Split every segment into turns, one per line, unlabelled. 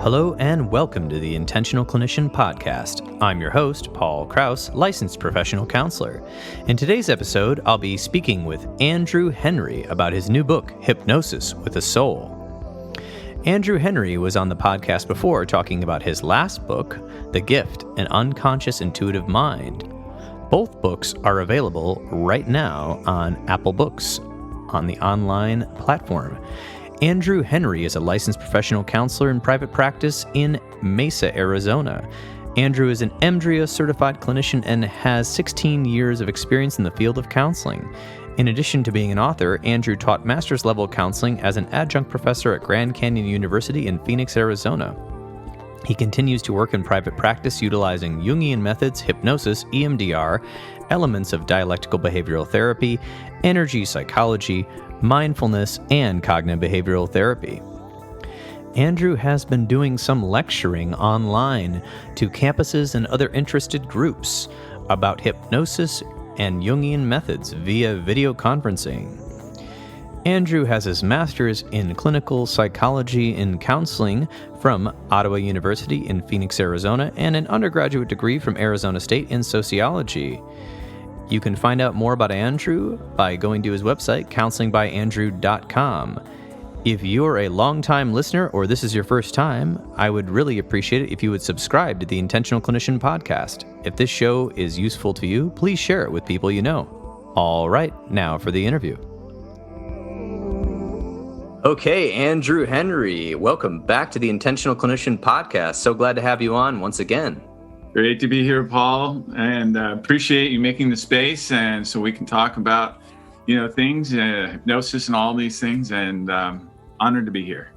Hello and welcome to the Intentional Clinician podcast. I'm your host, Paul Krauss, licensed professional counselor. In today's episode, I'll be speaking with Andrew Henry about his new book, Hypnosis with a Soul. Andrew Henry was on the podcast before talking about his last book, The Gift, An Unconscious Intuitive Mind. Both books are available right now on Apple Books on the online platform. Andrew Henry is a licensed professional counselor in private practice in Mesa, Arizona. Andrew is an EMDR certified clinician and has 16 years of experience in the field of counseling. In addition to being an author, Andrew taught master's level counseling as an adjunct professor at Grand Canyon University in Phoenix, Arizona. He continues to work in private practice utilizing Jungian methods, hypnosis, EMDR, elements of dialectical behavioral therapy, energy psychology, mindfulness, and cognitive behavioral therapy. Andrew has been doing some lecturing online to campuses and other interested groups about hypnosis and Jungian methods via video conferencing. Andrew has his master's in clinical psychology and counseling from Ottawa University in Phoenix, Arizona, and an undergraduate degree from Arizona State in sociology. You can find out more about Andrew by going to his website, counselingbyandrew.com. If you're a longtime listener or this is your first time, I would really appreciate it if you would subscribe to the Intentional Clinician podcast. If this show is useful to you, please share it with people you know. All right, now for the interview. Okay, Andrew Henry, welcome back to the Intentional Clinician podcast. So glad to have you on once again.
Great to be here, Paul, and appreciate you making the space, and so we can talk about, things, hypnosis and all these things, and honored to be here.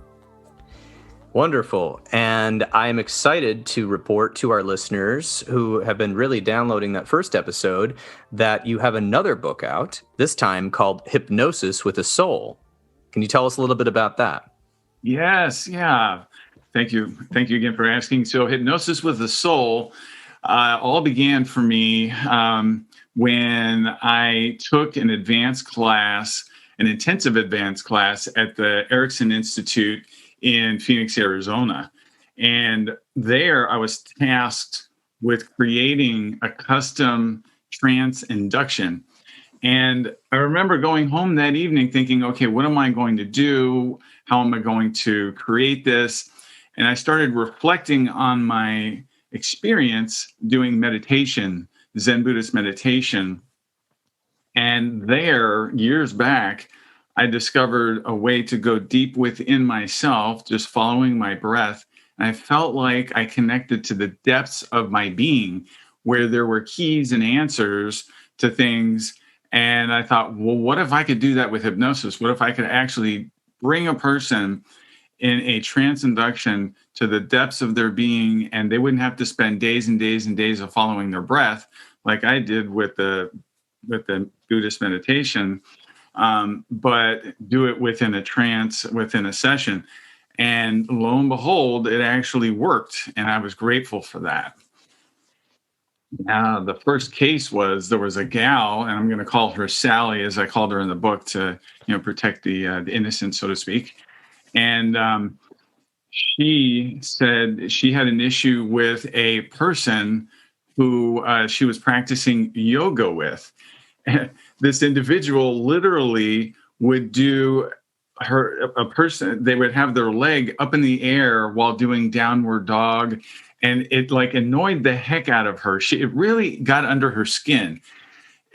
Wonderful. And I'm excited to report to our listeners who have been really downloading that first episode that you have another book out, this time called Hypnosis with a Soul. Can you tell us a little bit about that?
Yes, yeah. Thank you. Thank you again for asking. So Hypnosis with the Soul all began for me when I took an advanced class, an intensive advanced class at the Erickson Institute in Phoenix, Arizona. And there I was tasked with creating a custom trance induction. And I remember going home that evening thinking, okay, what am I going to do? How am I going to create this? And I started reflecting on my experience doing meditation, Zen Buddhist meditation. And there, years back, I discovered a way to go deep within myself, just following my breath. And I felt like I connected to the depths of my being, where there were keys and answers to things. And I thought, well, what if I could do that with hypnosis? What if I could actually bring a person in a trance induction to the depths of their being, and they wouldn't have to spend days and days and days of following their breath like I did with the Buddhist meditation, but do it within a trance, within a session. And lo and behold, it actually worked, and I was grateful for that. The first case was there was a gal, and I'm going to call her Sally, as I called her in the book to protect the innocent, so to speak. And she said she had an issue with a person who she was practicing yoga with. This individual literally would do they would have their leg up in the air while doing downward dog. And it annoyed the heck out of her. It really got under her skin.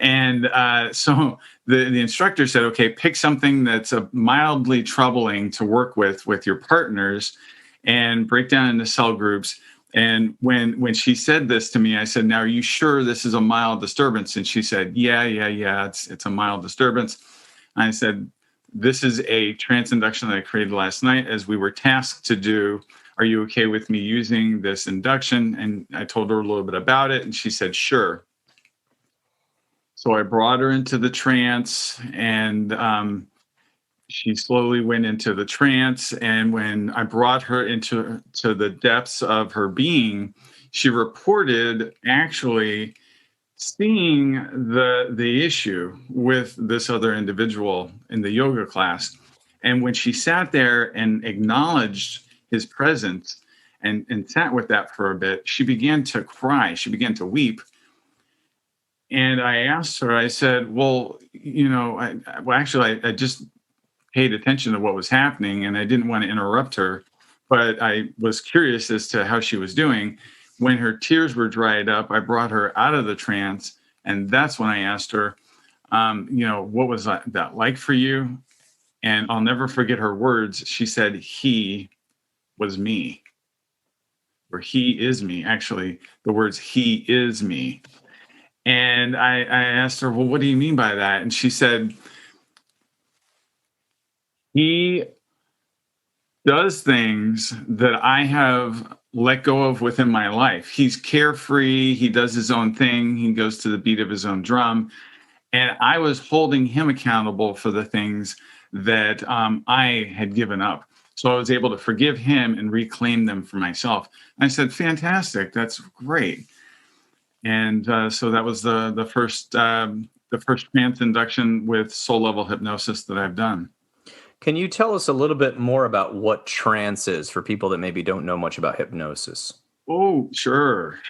And so the instructor said, okay, pick something that's mildly troubling to work with your partners and break down into cell groups. And when she said this to me, I said, now, are you sure this is a mild disturbance? And she said, yeah, it's a mild disturbance. And I said, this is a trance induction that I created last night as we were tasked to do. Are you okay with me using this induction? And I told her a little bit about it, and she said, sure. So I brought her into the trance, and she slowly went into the trance. And when I brought her into the depths of her being, she reported actually seeing the issue with this other individual in the yoga class. And when she sat there and acknowledged his presence, and sat with that for a bit, she began to cry. She began to weep. And I asked her, I said, well, I just paid attention to what was happening and I didn't want to interrupt her, but I was curious as to how she was doing. When her tears were dried up, I brought her out of the trance. And that's when I asked her, what was that like for you? And I'll never forget her words. She said, he was me, or he is me. Actually, the words he is me. And I asked her, well, what do you mean by that? And she said, he does things that I have let go of within my life. He's carefree. He does his own thing. He goes to the beat of his own drum. And I was holding him accountable for the things that I had given up. So I was able to forgive him and reclaim them for myself. And I said, fantastic. That's great. And so that was the first trance induction with soul level hypnosis that I've done.
Can you tell us a little bit more about what trance is for people that maybe don't know much about hypnosis?
Oh, sure.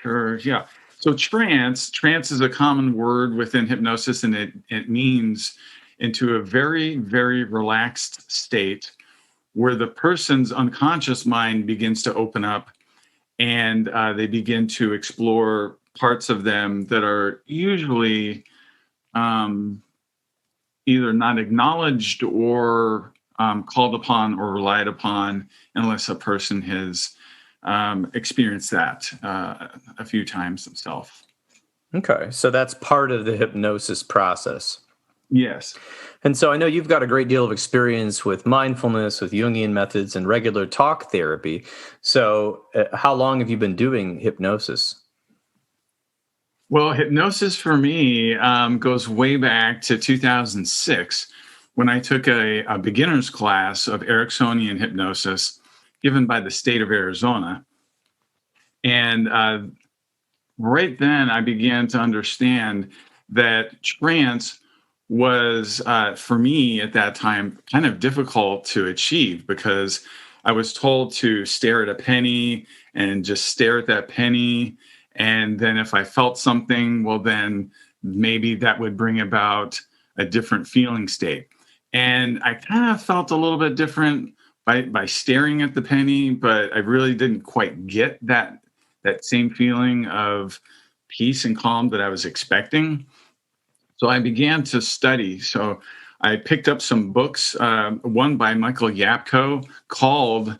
Yeah. So trance is a common word within hypnosis, and it means into a very, very relaxed state where the person's unconscious mind begins to open up and they begin to explore parts of them that are usually either not acknowledged or called upon or relied upon unless a person has experienced that a few times themselves.
Okay, so that's part of the hypnosis process.
Yes.
And so I know you've got a great deal of experience with mindfulness, with Jungian methods, and regular talk therapy. So how long have you been doing hypnosis?
Well, hypnosis for me goes way back to 2006 when I took a beginner's class of Ericksonian hypnosis given by the state of Arizona. And right then I began to understand that trance was, for me at that time, kind of difficult to achieve because I was told to stare at a penny and just stare at that penny. And then if I felt something, well, then maybe that would bring about a different feeling state. And I kind of felt a little bit different by staring at the penny, but I really didn't quite get that same feeling of peace and calm that I was expecting. So I began to study. So I picked up some books, one by Michael Yapko called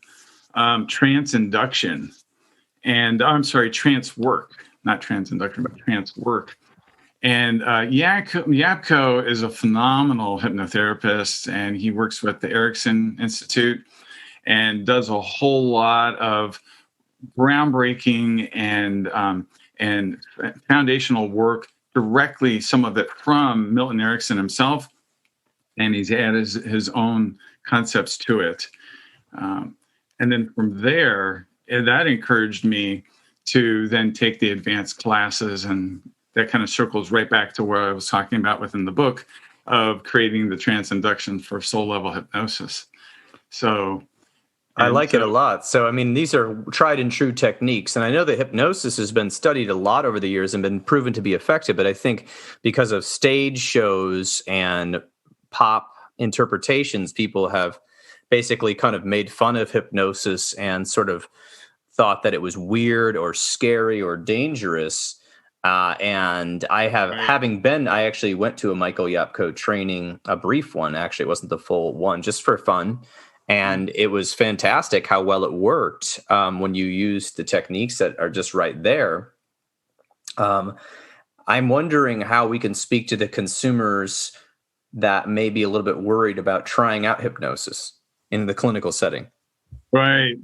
Trance Induction. And Trance Work, not Trance Induction, but Trance Work. And Yapko is a phenomenal hypnotherapist, and he works with the Erickson Institute and does a whole lot of groundbreaking and foundational work directly, some of it from Milton Erickson himself, and he's added his own concepts to it. And then from there, that encouraged me to then take the advanced classes, and that kind of circles right back to where I was talking about within the book of creating the trance induction for soul level hypnosis. So
I like it a lot. So, I mean, these are tried and true techniques. And I know that hypnosis has been studied a lot over the years and been proven to be effective. But I think because of stage shows and pop interpretations, people have basically kind of made fun of hypnosis and sort of thought that it was weird or scary or dangerous. And I have, I actually went to a Michael Yapko training, a brief one. Actually, it wasn't the full one, just for fun. And it was fantastic how well it worked when you use the techniques that are just right there. I'm wondering how we can speak to the consumers that may be a little bit worried about trying out hypnosis in the clinical setting.
Right.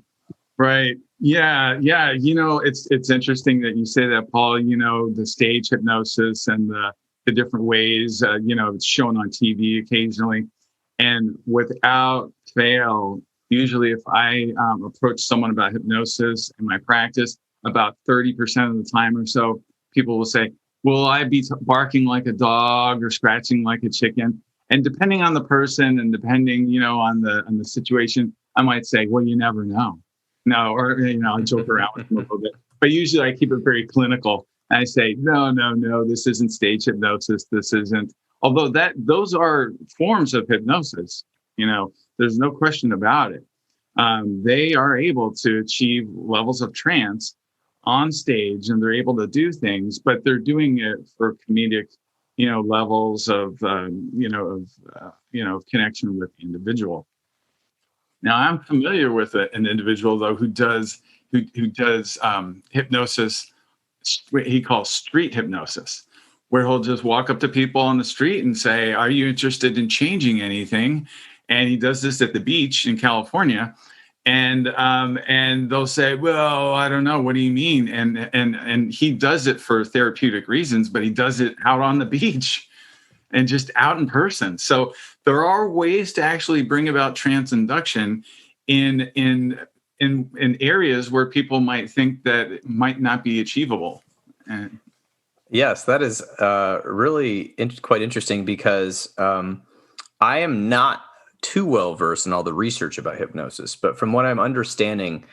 Yeah. It's interesting that you say that, Paul. The stage hypnosis and the different ways, it's shown on TV occasionally. And without fail, usually if I approach someone about hypnosis in my practice, about 30% of the time or so, people will say, will I be barking like a dog or scratching like a chicken? And depending on the person and depending, on the situation, I might say, well, you never know. No, or, I joke around with them a little bit. But usually I keep it very clinical. And I say, no, this isn't stage hypnosis. This isn't. Although those are forms of hypnosis, there's no question about it. They are able to achieve levels of trance on stage, and they're able to do things, but they're doing it for comedic, levels of, connection with the individual. Now, I'm familiar with an individual though who does hypnosis. He calls street hypnosis, where he'll just walk up to people on the street and say, "Are you interested in changing anything?" And he does this at the beach in California, and they'll say, "Well, I don't know. What do you mean?" And he does it for therapeutic reasons, but he does it out on the beach and just out in person. So there are ways to actually bring about trance induction in areas where people might think that it might not be achievable. And
yes, that is really quite interesting, because I am not too well versed in all the research about hypnosis, but from what I'm understanding,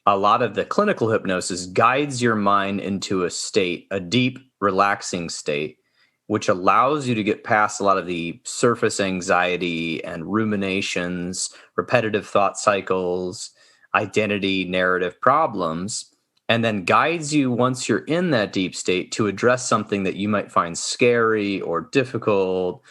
a lot of the clinical hypnosis guides your mind into a deep, relaxing state, which allows you to get past a lot of the surface anxiety and ruminations, repetitive thought cycles, identity, narrative problems, and then guides you, once you're in that deep state, to address something that you might find scary or difficult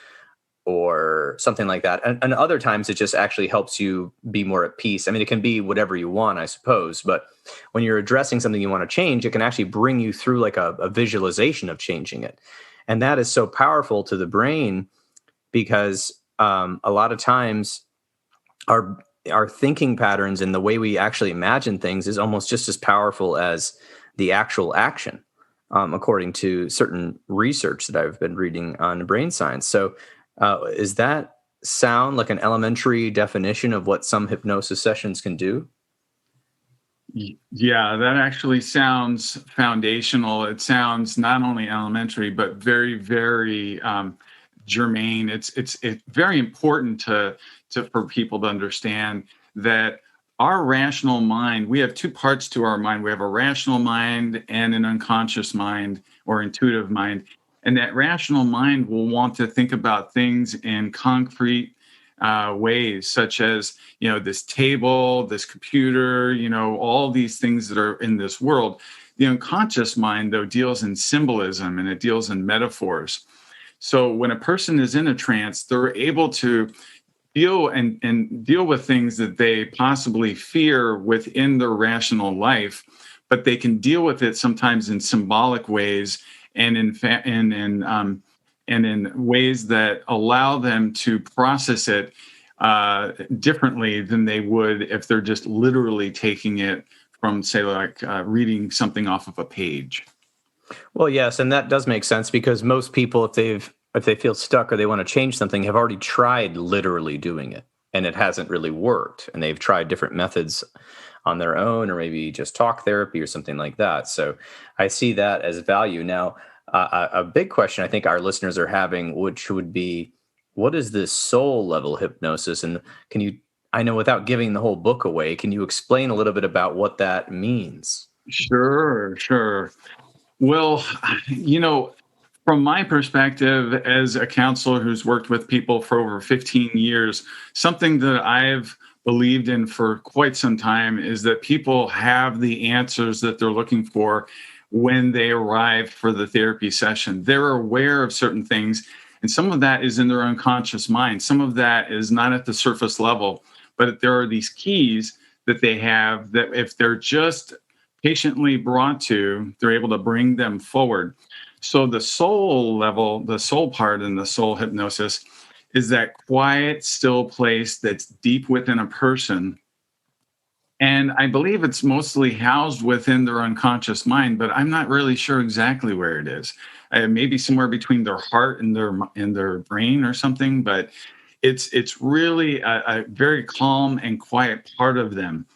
or something like that. And other times it just actually helps you be more at peace. I mean, it can be whatever you want, I suppose, but when you're addressing something you want to change, it can actually bring you through like a visualization of changing it. And that is so powerful to the brain, because a lot of times our thinking patterns and the way we actually imagine things is almost just as powerful as the actual action, according to certain research that I've been reading on brain science. So is that sound like an elementary definition of what some hypnosis sessions can do?
Yeah, that actually sounds foundational. It sounds not only elementary, but very, very germane. It's very important for people to understand that our rational mind, we have two parts to our mind. We have a rational mind and an unconscious mind or intuitive mind. And that rational mind will want to think about things in concrete ways, such as, this table, this computer, all these things that are in this world. The unconscious mind, though, deals in symbolism and it deals in metaphors. So when a person is in a trance, they're able to deal with things that they possibly fear within their rational life, but they can deal with it sometimes in symbolic ways and in ways that allow them to process it differently than they would if they're just literally taking it from, say, like reading something off of a page.
Well, yes, and that does make sense, because most people, if they feel stuck or they want to change something, have already tried literally doing it, and it hasn't really worked, and they've tried different methods on their own, or maybe just talk therapy or something like that. So I see that as value. Now, a big question I think our listeners are having, which would be, what is this soul level hypnosis? And I know without giving the whole book away, can you explain a little bit about what that means?
Sure. Well, from my perspective as a counselor who's worked with people for over 15 years, something that I've believed in for quite some time is that people have the answers that they're looking for when they arrive for the therapy session. They're aware of certain things, and some of that is in their unconscious mind. Some of that is not at the surface level, but there are these keys that they have that if they're just patiently brought to, they're able to bring them forward. So the soul level, the soul part in the soul hypnosis is that quiet, still place that's deep within a person. And I believe it's mostly housed within their unconscious mind, but I'm not really sure exactly where it is. Maybe somewhere between their heart and their brain or something, but it's really a very calm and quiet part of them.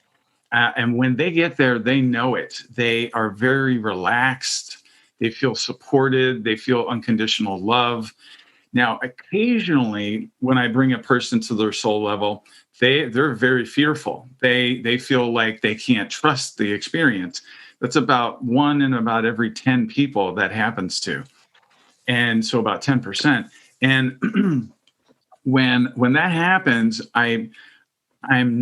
And when they get there, they know it. They are very relaxed. They feel supported. They feel unconditional love. Now, occasionally, when I bring a person to their soul level, they're very fearful. They feel like they can't trust the experience. That's about 1 in about every 10 people that happens to, and so about 10%. And when that happens, I'm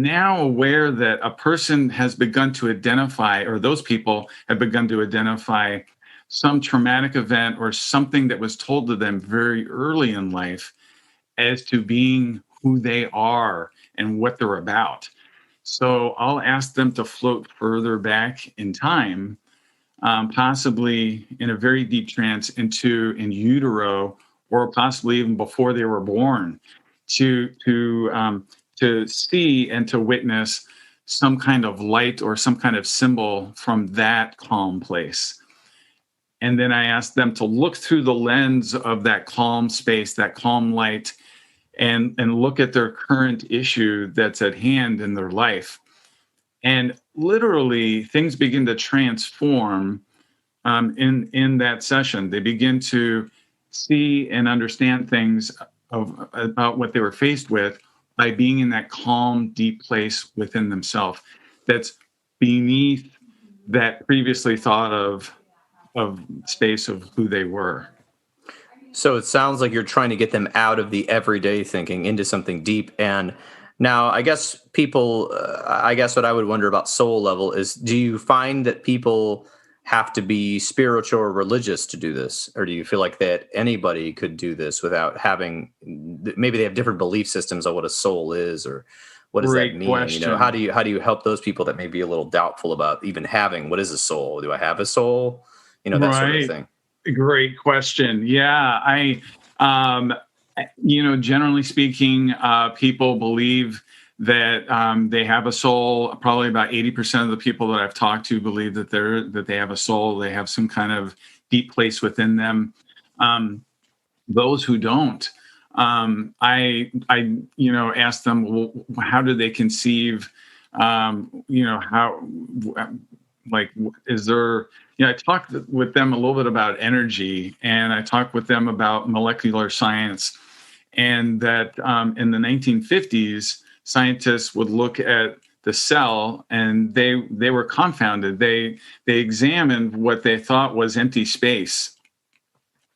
now aware that a person has begun to identify, or those people have begun to identify, some traumatic event or something that was told to them very early in life as to being who they are and what they're about. So I'll ask them to float further back in time, possibly in a very deep trance in utero, or possibly even before they were born, to see and to witness some kind of light or some kind of symbol from that calm place. And then I ask them to look through the lens of that calm space, that calm light, and look at their current issue that's at hand in their life. And literally, things begin to transform in that session. They begin to see and understand things about what they were faced with by being in that calm, deep place within themselves that's beneath that previously thought of space of who they were.
So it sounds like you're trying to get them out of the everyday thinking into something deep. And now, I guess what I would wonder about soul level is, do you find that people have to be spiritual or religious to do this? Or do you feel like that anybody could do this without having, maybe they have different belief systems on what a soul is, or what does that mean?
Question.
You know, how do you help those people that may be a little doubtful about even having, what is a soul? Do I have a soul? You know, that sort of thing.
Great question. Yeah, generally speaking, people believe that they have a soul. Probably about 80% of the people that I've talked to believe that they have a soul. They have some kind of deep place within them. Those who don't, I ask them, well, how do they conceive? Is there? I talked with them a little bit about energy, and I talked with them about molecular science, and that in the 1950s, scientists would look at the cell, and they were confounded. They examined what they thought was empty space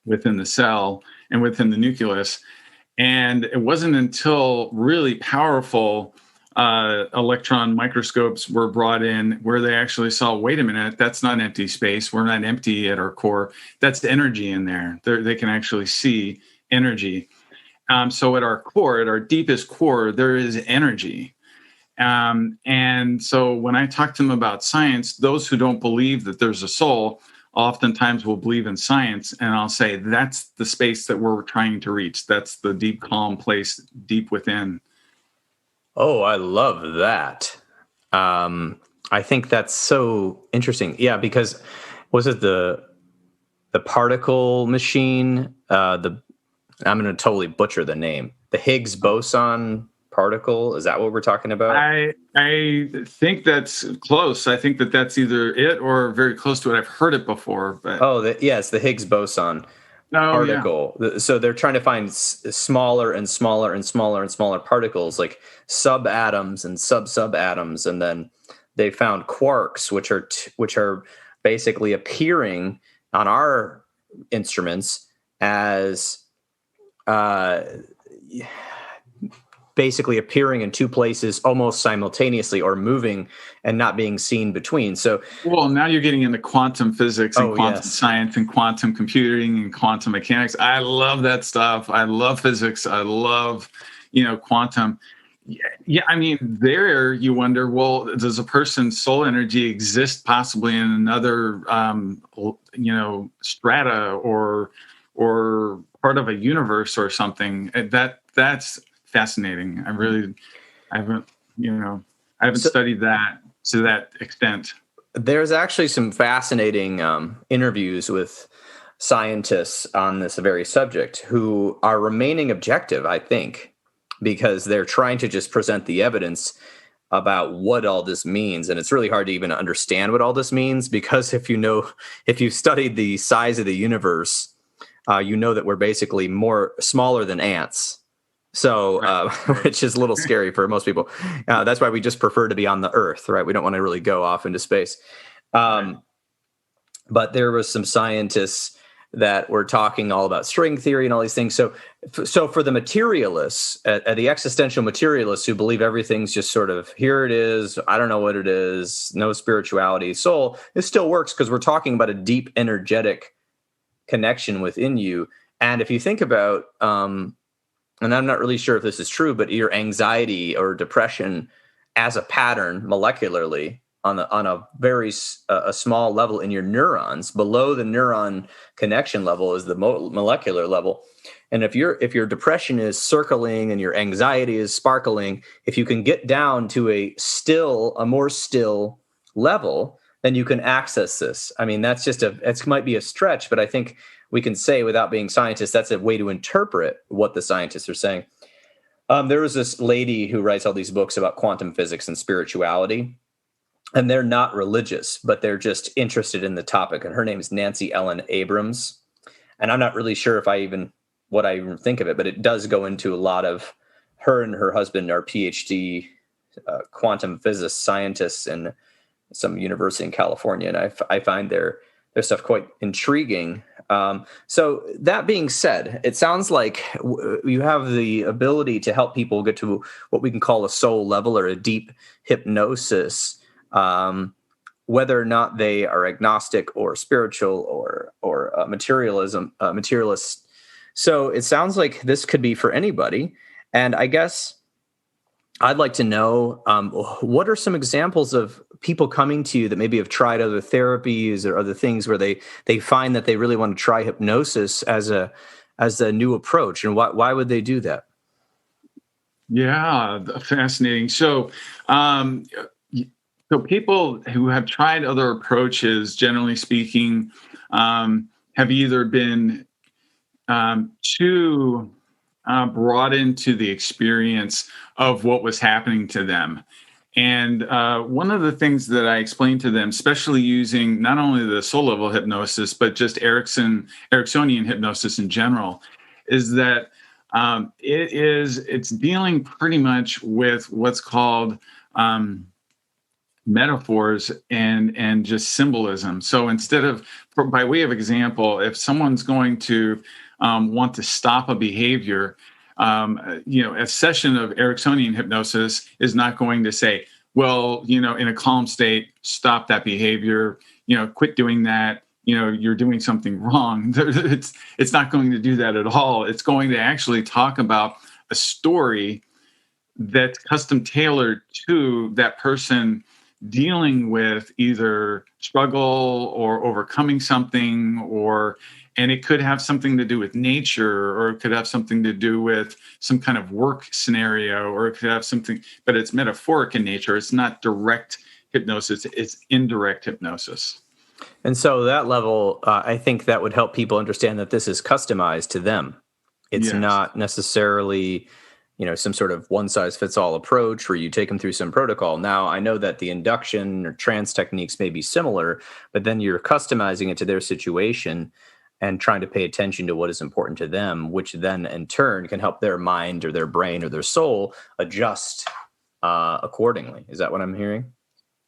within the cell and within the nucleus, and it wasn't until really powerful electron microscopes were brought in where they actually saw, wait a minute, that's not empty space. We're not empty at our core. That's the energy in there. They can actually see energy. So at our core, at our deepest core, there is energy. And so when I talk to them about science, those who don't believe that there's a soul oftentimes will believe in science. And I'll say, that's the space that we're trying to reach. That's the deep, calm place deep within.
Oh, I love that. I think that's so interesting. Yeah, because was it the particle machine? I'm going to totally butcher the name. The Higgs boson particle. Is that what we're talking about?
I think that's close. I think that's either it or very close to it. I've heard it before. But
it's the Higgs boson particle. Yeah. So they're trying to find smaller and smaller and smaller and smaller particles, like subatoms and subatoms, and then they found quarks, which are basically appearing on our instruments as basically appearing in two places almost simultaneously, or moving and not being seen between. So,
well, now you're getting into quantum physics and quantum science and quantum computing and quantum mechanics. I love that stuff. I love physics. I love, quantum. Yeah. I mean, there you wonder, well, does a person's soul energy exist possibly in another, strata or part of a universe or something? That's fascinating. I haven't studied that to that extent.
There's actually some fascinating interviews with scientists on this very subject who are remaining objective, I think, because they're trying to just present the evidence about what all this means. And it's really hard to even understand what all this means, because if you've studied the size of the universe, you know that we're basically smaller than ants. So,
Right.
which is a little scary for most people. That's why we just prefer to be on the Earth, right? We don't want to really go off into space.
Right.
But there was some scientists that were talking all about string theory and all these things. So for the materialists, the existential materialists who believe everything's just sort of, here it is, I don't know what it is, no spirituality, soul, it still works because we're talking about a deep energetic connection within you. And if you think about, and I'm not really sure if this is true, but your anxiety or depression as a pattern molecularly on a very a small level in your neurons, below the neuron connection level is the molecular level. And if your depression is circling and your anxiety is sparkling, if you can get down to a more still level, then you can access this. I mean, it might be a stretch, but I think we can say, without being scientists, that's a way to interpret what the scientists are saying. There was this lady who writes all these books about quantum physics and spirituality, and they're not religious, but they're just interested in the topic. And her name is Nancy Ellen Abrams. And I'm not really sure what I even think of it, but it does go into a lot of, her and her husband are PhD quantum physicists, scientists in some university in California. And I find their stuff quite intriguing. So that being said, it sounds like you have the ability to help people get to what we can call a soul level or a deep hypnosis, whether or not they are agnostic or spiritual or materialist. So it sounds like this could be for anybody. And I guess I'd like to know, what are some examples of people coming to you that maybe have tried other therapies or other things where they find that they really want to try hypnosis as a new approach, and why would they do that?
Yeah, fascinating. So people who have tried other approaches, generally speaking, have either been too brought into the experience of what was happening to them. And one of the things that I explained to them, especially using not only the soul level hypnosis, but just Ericksonian hypnosis in general, is that it's dealing pretty much with what's called metaphors and just symbolism. So instead of, by way of example, if someone's going to want to stop a behavior, a session of Ericksonian hypnosis is not going to say, well, in a calm state, stop that behavior, quit doing that, you're doing something wrong. It's not going to do that at all. It's going to actually talk about a story that's custom tailored to that person dealing with either struggle or overcoming something, and it could have something to do with nature, or it could have something to do with some kind of work scenario, or it could have something, but it's metaphoric in nature. It's not direct hypnosis, it's indirect hypnosis.
And so that level, I think that would help people understand that this is customized to them. It's not necessarily, some sort of one-size-fits-all approach where you take them through some protocol. Now, I know that the induction or trance techniques may be similar, but then you're customizing it to their situation and trying to pay attention to what is important to them, which then in turn can help their mind or their brain or their soul adjust accordingly. Is that what I'm hearing?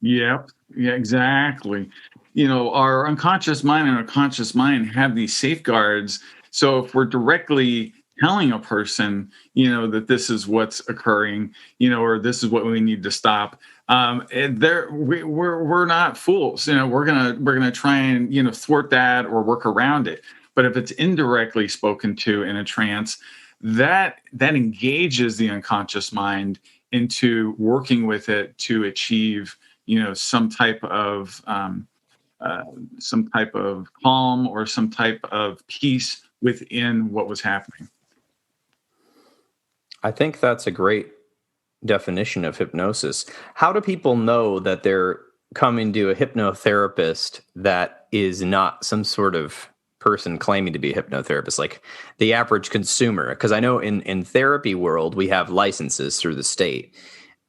Yep. Yeah, exactly. Our unconscious mind and our conscious mind have these safeguards. So if we're directly telling a person, that this is what's occurring, or this is what we need to stop, we're not fools. We're gonna try and thwart that or work around it. But if it's indirectly spoken to in a trance, that engages the unconscious mind into working with it to achieve some type of calm or some type of peace within what was happening.
I think that's a great definition of hypnosis. How do people know that they're coming to a hypnotherapist that is not some sort of person claiming to be a hypnotherapist, like the average consumer? Because I know in therapy world, we have licenses through the state,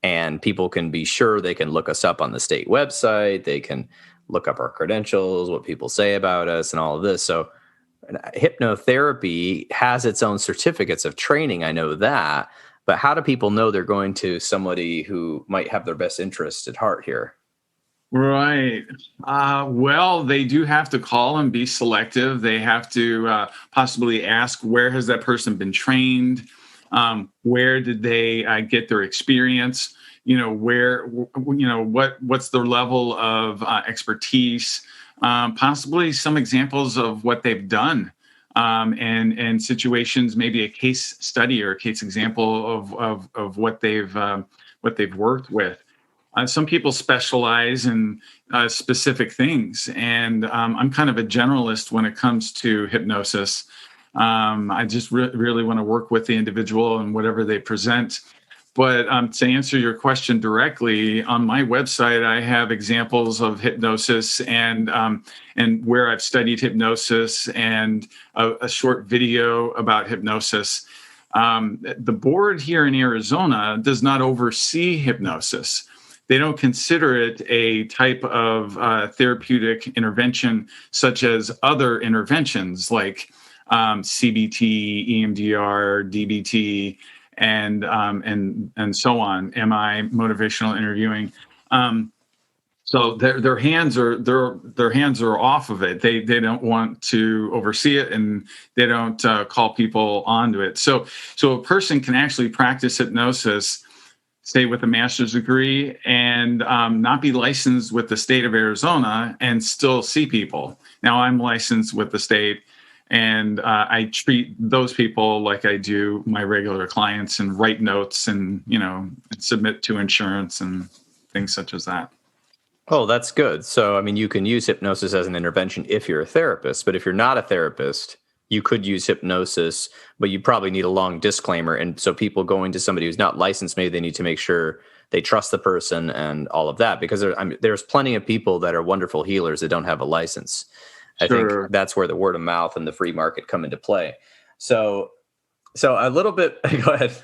and people can be sure they can look us up on the state website. They can look up our credentials, what people say about us, and all of this. So hypnotherapy has its own certificates of training. I know that. But how do people know they're going to somebody who might have their best interest at heart here?
Right. Well, they do have to call and be selective. They have to possibly ask, where has that person been trained? Where did they get their experience? What's their level of expertise? Possibly some examples of what they've done, and situations, maybe a case study or a case example of what they've worked with. Some people specialize in specific things, and I'm kind of a generalist when it comes to hypnosis. I just really want to work with the individual and whatever they present. But to answer your question directly, on my website, I have examples of hypnosis and where I've studied hypnosis, and a short video about hypnosis. The board here in Arizona does not oversee hypnosis. They don't consider it a type of therapeutic intervention such as other interventions like CBT, EMDR, DBT, and so on, MI, motivational interviewing. So their hands are off of it. They don't want to oversee it, and they don't call people onto it. So a person can actually practice hypnosis, say with a master's degree, and not be licensed with the state of Arizona and still see people. Now I'm licensed with the state, and I treat those people like I do my regular clients, and write notes and submit to insurance and things such as that.
Oh, that's good. So, I mean, you can use hypnosis as an intervention if you're a therapist, but if you're not a therapist, you could use hypnosis, but you probably need a long disclaimer. And so people going to somebody who's not licensed, maybe they need to make sure they trust the person and all of that, because there's plenty of people that are wonderful healers that don't have a license. I think that's where the word of mouth and the free market come into play. So a little bit, go ahead.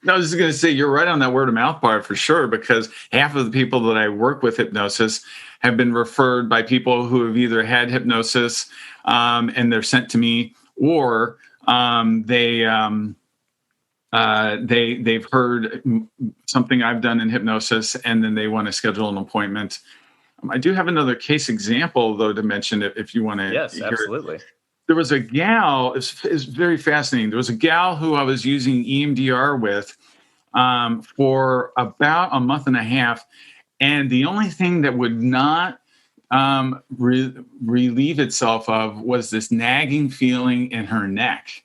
I was just going to say, you're right on that word of mouth part for sure, because half of the people that I work with hypnosis have been referred by people who have either had hypnosis and they're sent to me, or they've heard something I've done in hypnosis, and then they want to schedule an appointment. I do have another case example, though, to mention if you want to.
Yes, absolutely.
It. There was a gal, it's very fascinating. There was a gal who I was using EMDR with for about a month and a half. And the only thing that would not relieve itself of was this nagging feeling in her neck.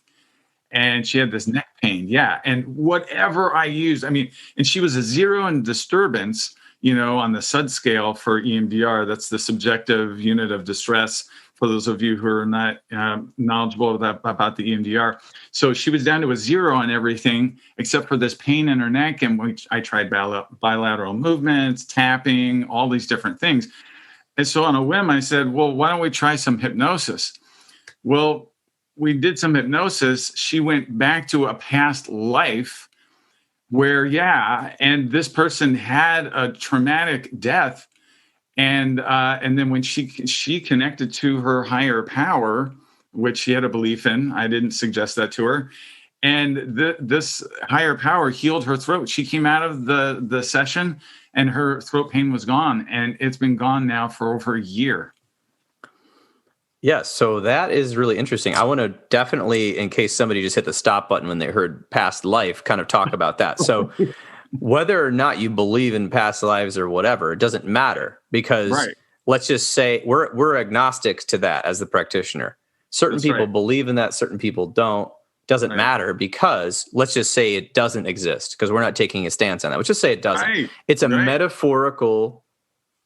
And she had this neck pain. Yeah. And whatever I used, and she was a 0 in disturbance, on the SUD scale for EMDR. That's the subjective unit of distress, for those of you who are not knowledgeable about the EMDR. So she was down to a 0 on everything except for this pain in her neck. And I tried bilateral movements, tapping, all these different things. And so on a whim, I said, well, why don't we try some hypnosis? Well, we did some hypnosis. She went back to a past life where, and this person had a traumatic death. And then when she connected to her higher power, which she had a belief in, I didn't suggest that to her, and this higher power healed her throat. She came out of the session, and her throat pain was gone, and it's been gone now for over a year.
Yes, so that is really interesting. I want to definitely, in case somebody just hit the stop button when they heard past life, kind of talk about that. So whether or not you believe in past lives or whatever, it doesn't matter, because let's just say we're agnostic to that as the practitioner. Certain people believe in that, certain people don't. Doesn't matter, because let's just say it doesn't exist, because we're not taking a stance on that. Let's just say it doesn't. It's a metaphorical,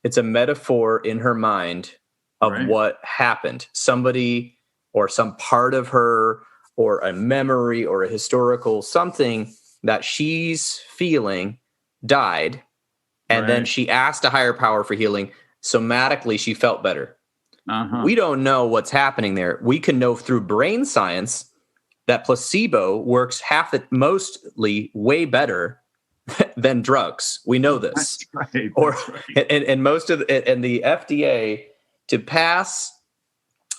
it's a metaphor in her mind of what happened. Somebody or some part of her or a memory or a historical something that she's feeling died, and then she asked a higher power for healing. Somatically, she felt better. We don't know what's happening there. We can know through brain science that placebo works mostly way better than drugs. We know this. And most of and the FDA, to pass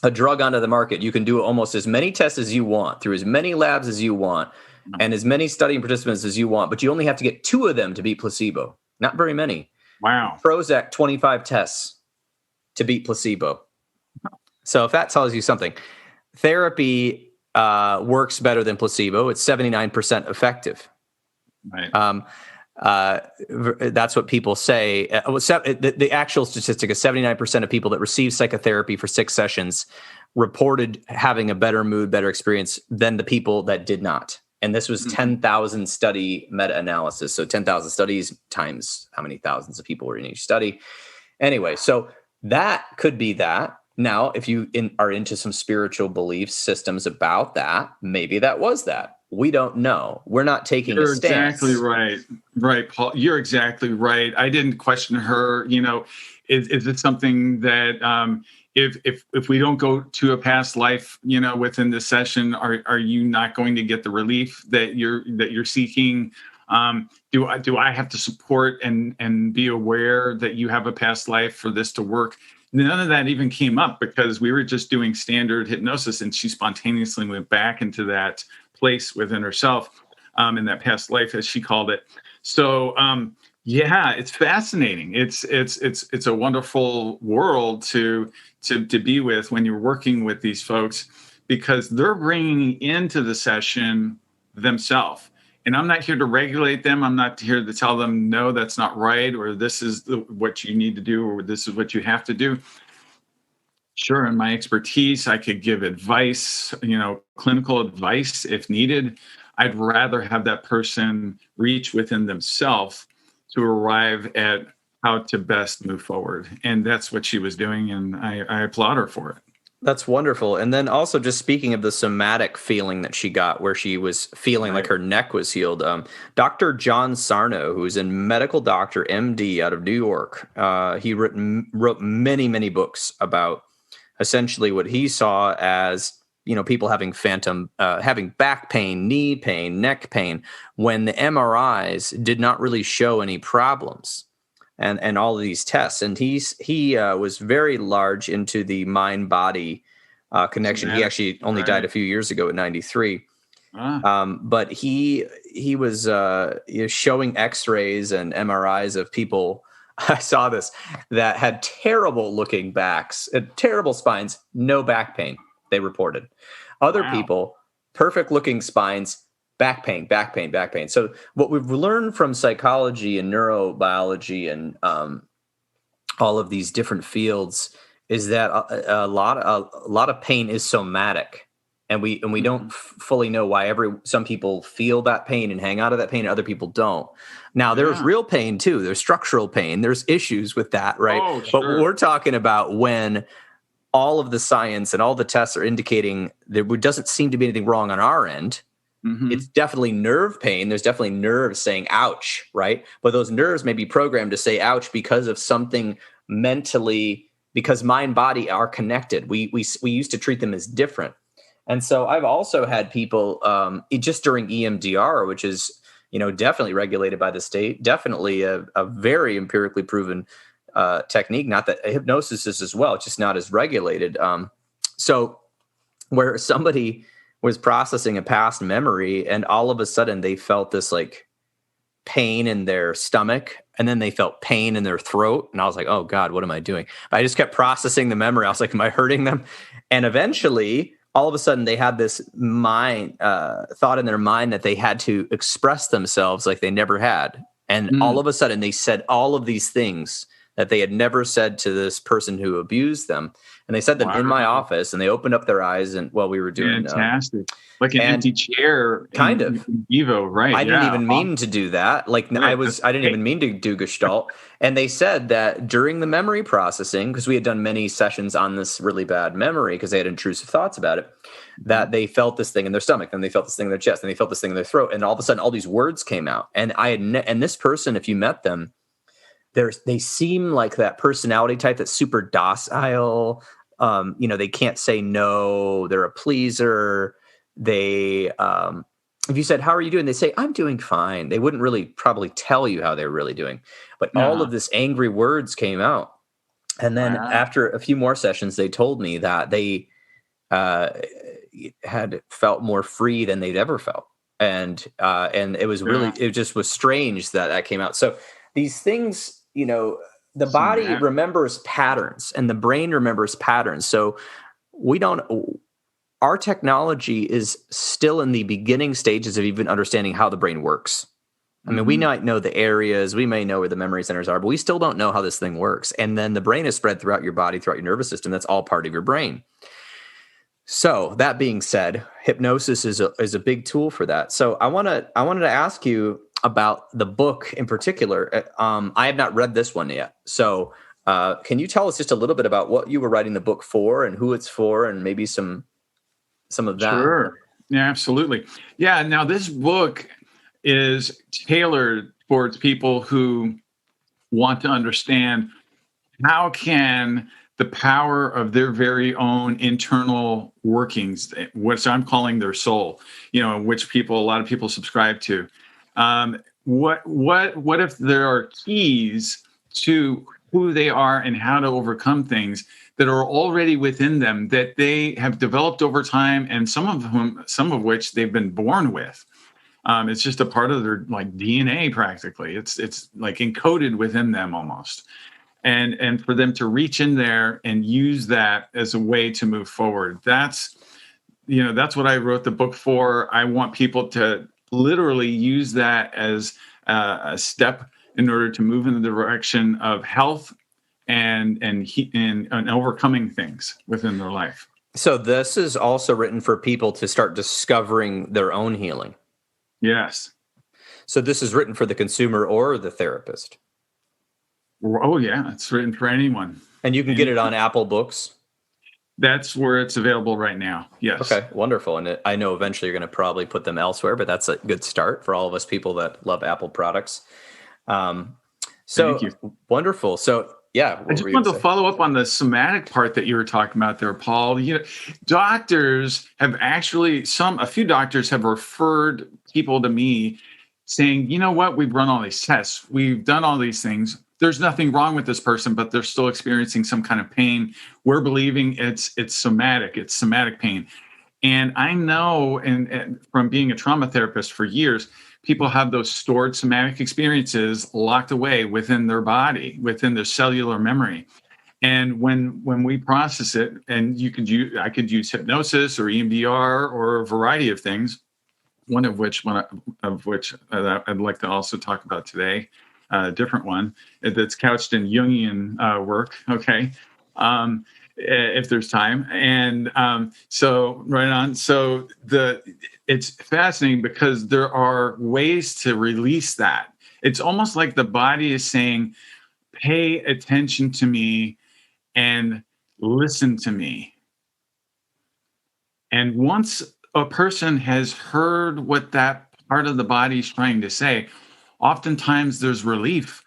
a drug onto the market, you can do almost as many tests as you want through as many labs as you want and as many studying participants as you want, but you only have to get 2 of them to beat placebo. Not very many.
Wow.
Prozac, 25 tests to beat placebo. So if that tells you something, therapy works better than placebo. It's 79% effective.
Right.
That's what people say. The actual statistic is 79% of people that receive psychotherapy for 6 sessions reported having a better mood, better experience than the people that did not. And this was 10,000 study meta-analysis. So 10,000 studies times how many thousands of people were in each study. Anyway, so that could be that. Now, if you are into some spiritual belief systems about that, maybe that was that. We don't know. We're not taking a stance.
You're exactly right. Right, Paul. You're exactly right. I didn't question her. Is it something that if we don't go to a past life, within this session, are you not going to get the relief that you're seeking? Do I have to support and be aware that you have a past life for this to work? None of that even came up because we were just doing standard hypnosis, and she spontaneously went back into that place within herself, in that past life, as she called it. So, yeah, it's fascinating. It's a wonderful world to be with when you're working with these folks, because they're bringing into the session themselves. And I'm not here to regulate them. I'm not here to tell them, no, that's not right, or this is what you need to do, or this is what you have to do. Sure, in my expertise, I could give advice, clinical advice if needed. I'd rather have that person reach within themselves to arrive at how to best move forward. And that's what she was doing, and I applaud her for it.
That's wonderful. And then also, just speaking of the somatic feeling that she got, where she was feeling like her neck was healed, Dr. John Sarno, who's a medical doctor, MD, out of New York, he wrote many, many books about essentially what he saw as, people having having back pain, knee pain, neck pain, when the MRIs did not really show any problems. And all of these tests. And he was very large into the mind-body connection. He actually only died a few years ago at 93. But he was showing X-rays and MRIs of people, I saw this, that had terrible looking backs, terrible spines, no back pain, they reported. Other people, perfect looking spines, back pain. So what we've learned from psychology and neurobiology and all of these different fields is that a lot of pain is somatic, and we don't fully know why some people feel that pain and hang out of that pain, and other people don't. Now there's real pain too. There's structural pain. There's issues with that, right? Oh, sure. But we're talking about when all of the science and all the tests are indicating there doesn't seem to be anything wrong on our end. It's definitely nerve pain. There's definitely nerves saying ouch, right? But those nerves may be programmed to say ouch because of something mentally, because mind body are connected. We used to treat them as different. And so I've also had people just during EMDR, which is, definitely regulated by the state, definitely a very empirically proven technique. Not that hypnosis is as well, it's just not as regulated. So where somebody was processing a past memory, and all of a sudden they felt this like pain in their stomach, and then they felt pain in their throat. And I was like, oh God, what am I doing? But I just kept processing the memory. I was like, am I hurting them? And eventually, all of a sudden they had this thought in their mind that they had to express themselves like they never had. And all of a sudden they said all of these things that they had never said to this person who abused them. And they said them in my office, and they opened up their eyes, and while we were doing
fantastic, like an empty chair,
kind of
Evo, right?
I didn't even mean to do that. Like I didn't even mean to do Gestalt. And they said that during the memory processing, because we had done many sessions on this really bad memory, because they had intrusive thoughts about it, that they felt this thing in their stomach, and they felt this thing in their chest, and they felt this thing in their throat, and all of a sudden, all these words came out. And and this person, if you met them, they seem like that personality type that's super docile. They can't say no. They're a pleaser. They, if you said, how are you doing? They say, I'm doing fine. They wouldn't really probably tell you how they're really doing. But all of this angry words came out. And then
Wow.
after a few more sessions, they told me that they uh, had felt more free than they'd ever felt. And it was really,
Yeah.
it just was strange that that came out. So these things, the body
Somatic.
remembers patterns and the brain remembers patterns. So we don't, our technology is still in the beginning stages of even understanding how the brain works. I mean, we
Mm-hmm.
might know the areas, we may know where the memory centers are, but we still don't know how this thing works. And then the brain is spread throughout your body, throughout your nervous system. That's all part of your brain. So that being said, hypnosis is a big tool for that. So I wanted to ask you about the book in particular. I have not read this one yet. So can you tell us just a little bit about what you were writing the book for and who it's for, and maybe some of that?
Sure. Yeah, absolutely. Yeah. Now, this book is tailored towards people who want to understand how can the power of their very own internal workings, which I'm calling their soul, which a lot of people subscribe to. What if there are keys to who they are and how to overcome things that are already within them that they have developed over time, and some of which they've been born with. It's just a part of their like DNA practically. It's like encoded within them almost. And for them to reach in there and use that as a way to move forward. That's what I wrote the book for. I want people to literally use that as a step in order to move in the direction of health and overcoming things within their life.
So this is also written for people to start discovering their own healing.
Yes.
So this is written for the consumer or the therapist.
Oh yeah, it's written for anyone.
And you can get it on Apple Books.
That's where it's available right now. Yes.
Okay, wonderful. And I know eventually you're going to probably put them elsewhere, but that's a good start for all of us people that love Apple products. So
Thank you.
wonderful. So yeah,
I just wanted to follow up on the somatic part that you were talking about there, Paul. Doctors have actually a few doctors have referred people to me saying, you know what, we've run all these tests, we've done all these things. There's nothing wrong with this person, but they're still experiencing some kind of pain. We're believing it's somatic pain. And I know, and from being a trauma therapist for years, people have those stored somatic experiences locked away within their body, within their cellular memory. And when we process it, and I could use hypnosis or EMDR or a variety of things, one of which I'd like to also talk about today, a different one that's couched in Jungian work. Okay. If there's time. And so right on. So it's fascinating because there are ways to release that. It's almost like the body is saying, pay attention to me and listen to me. And once a person has heard what that part of the body is trying to say, oftentimes there's relief.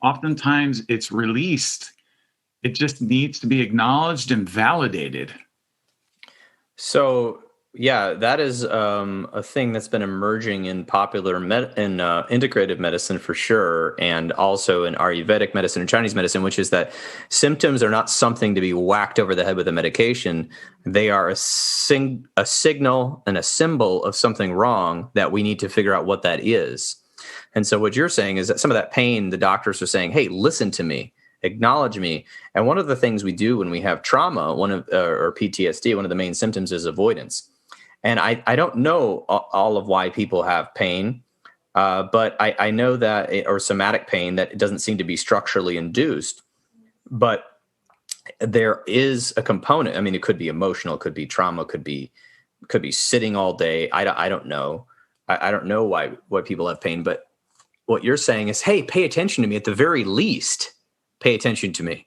Oftentimes it's released. It just needs to be acknowledged and validated.
So yeah, that is a thing that's been emerging in popular integrative medicine for sure, and also in Ayurvedic medicine and Chinese medicine, which is that symptoms are not something to be whacked over the head with a medication. They are a signal and a symbol of something wrong that we need to figure out what that is. And so what you're saying is that some of that pain, the doctors are saying, hey, listen to me, acknowledge me. And one of the things we do when we have trauma, or PTSD, one of the main symptoms is avoidance. And I don't know all of why people have pain, but I know that, or somatic pain, that it doesn't seem to be structurally induced. But there is a component. I mean, it could be emotional, could be trauma, could be sitting all day. I don't know. I don't know why people have pain. But what you're saying is, hey, pay attention to me. At the very least, pay attention to me.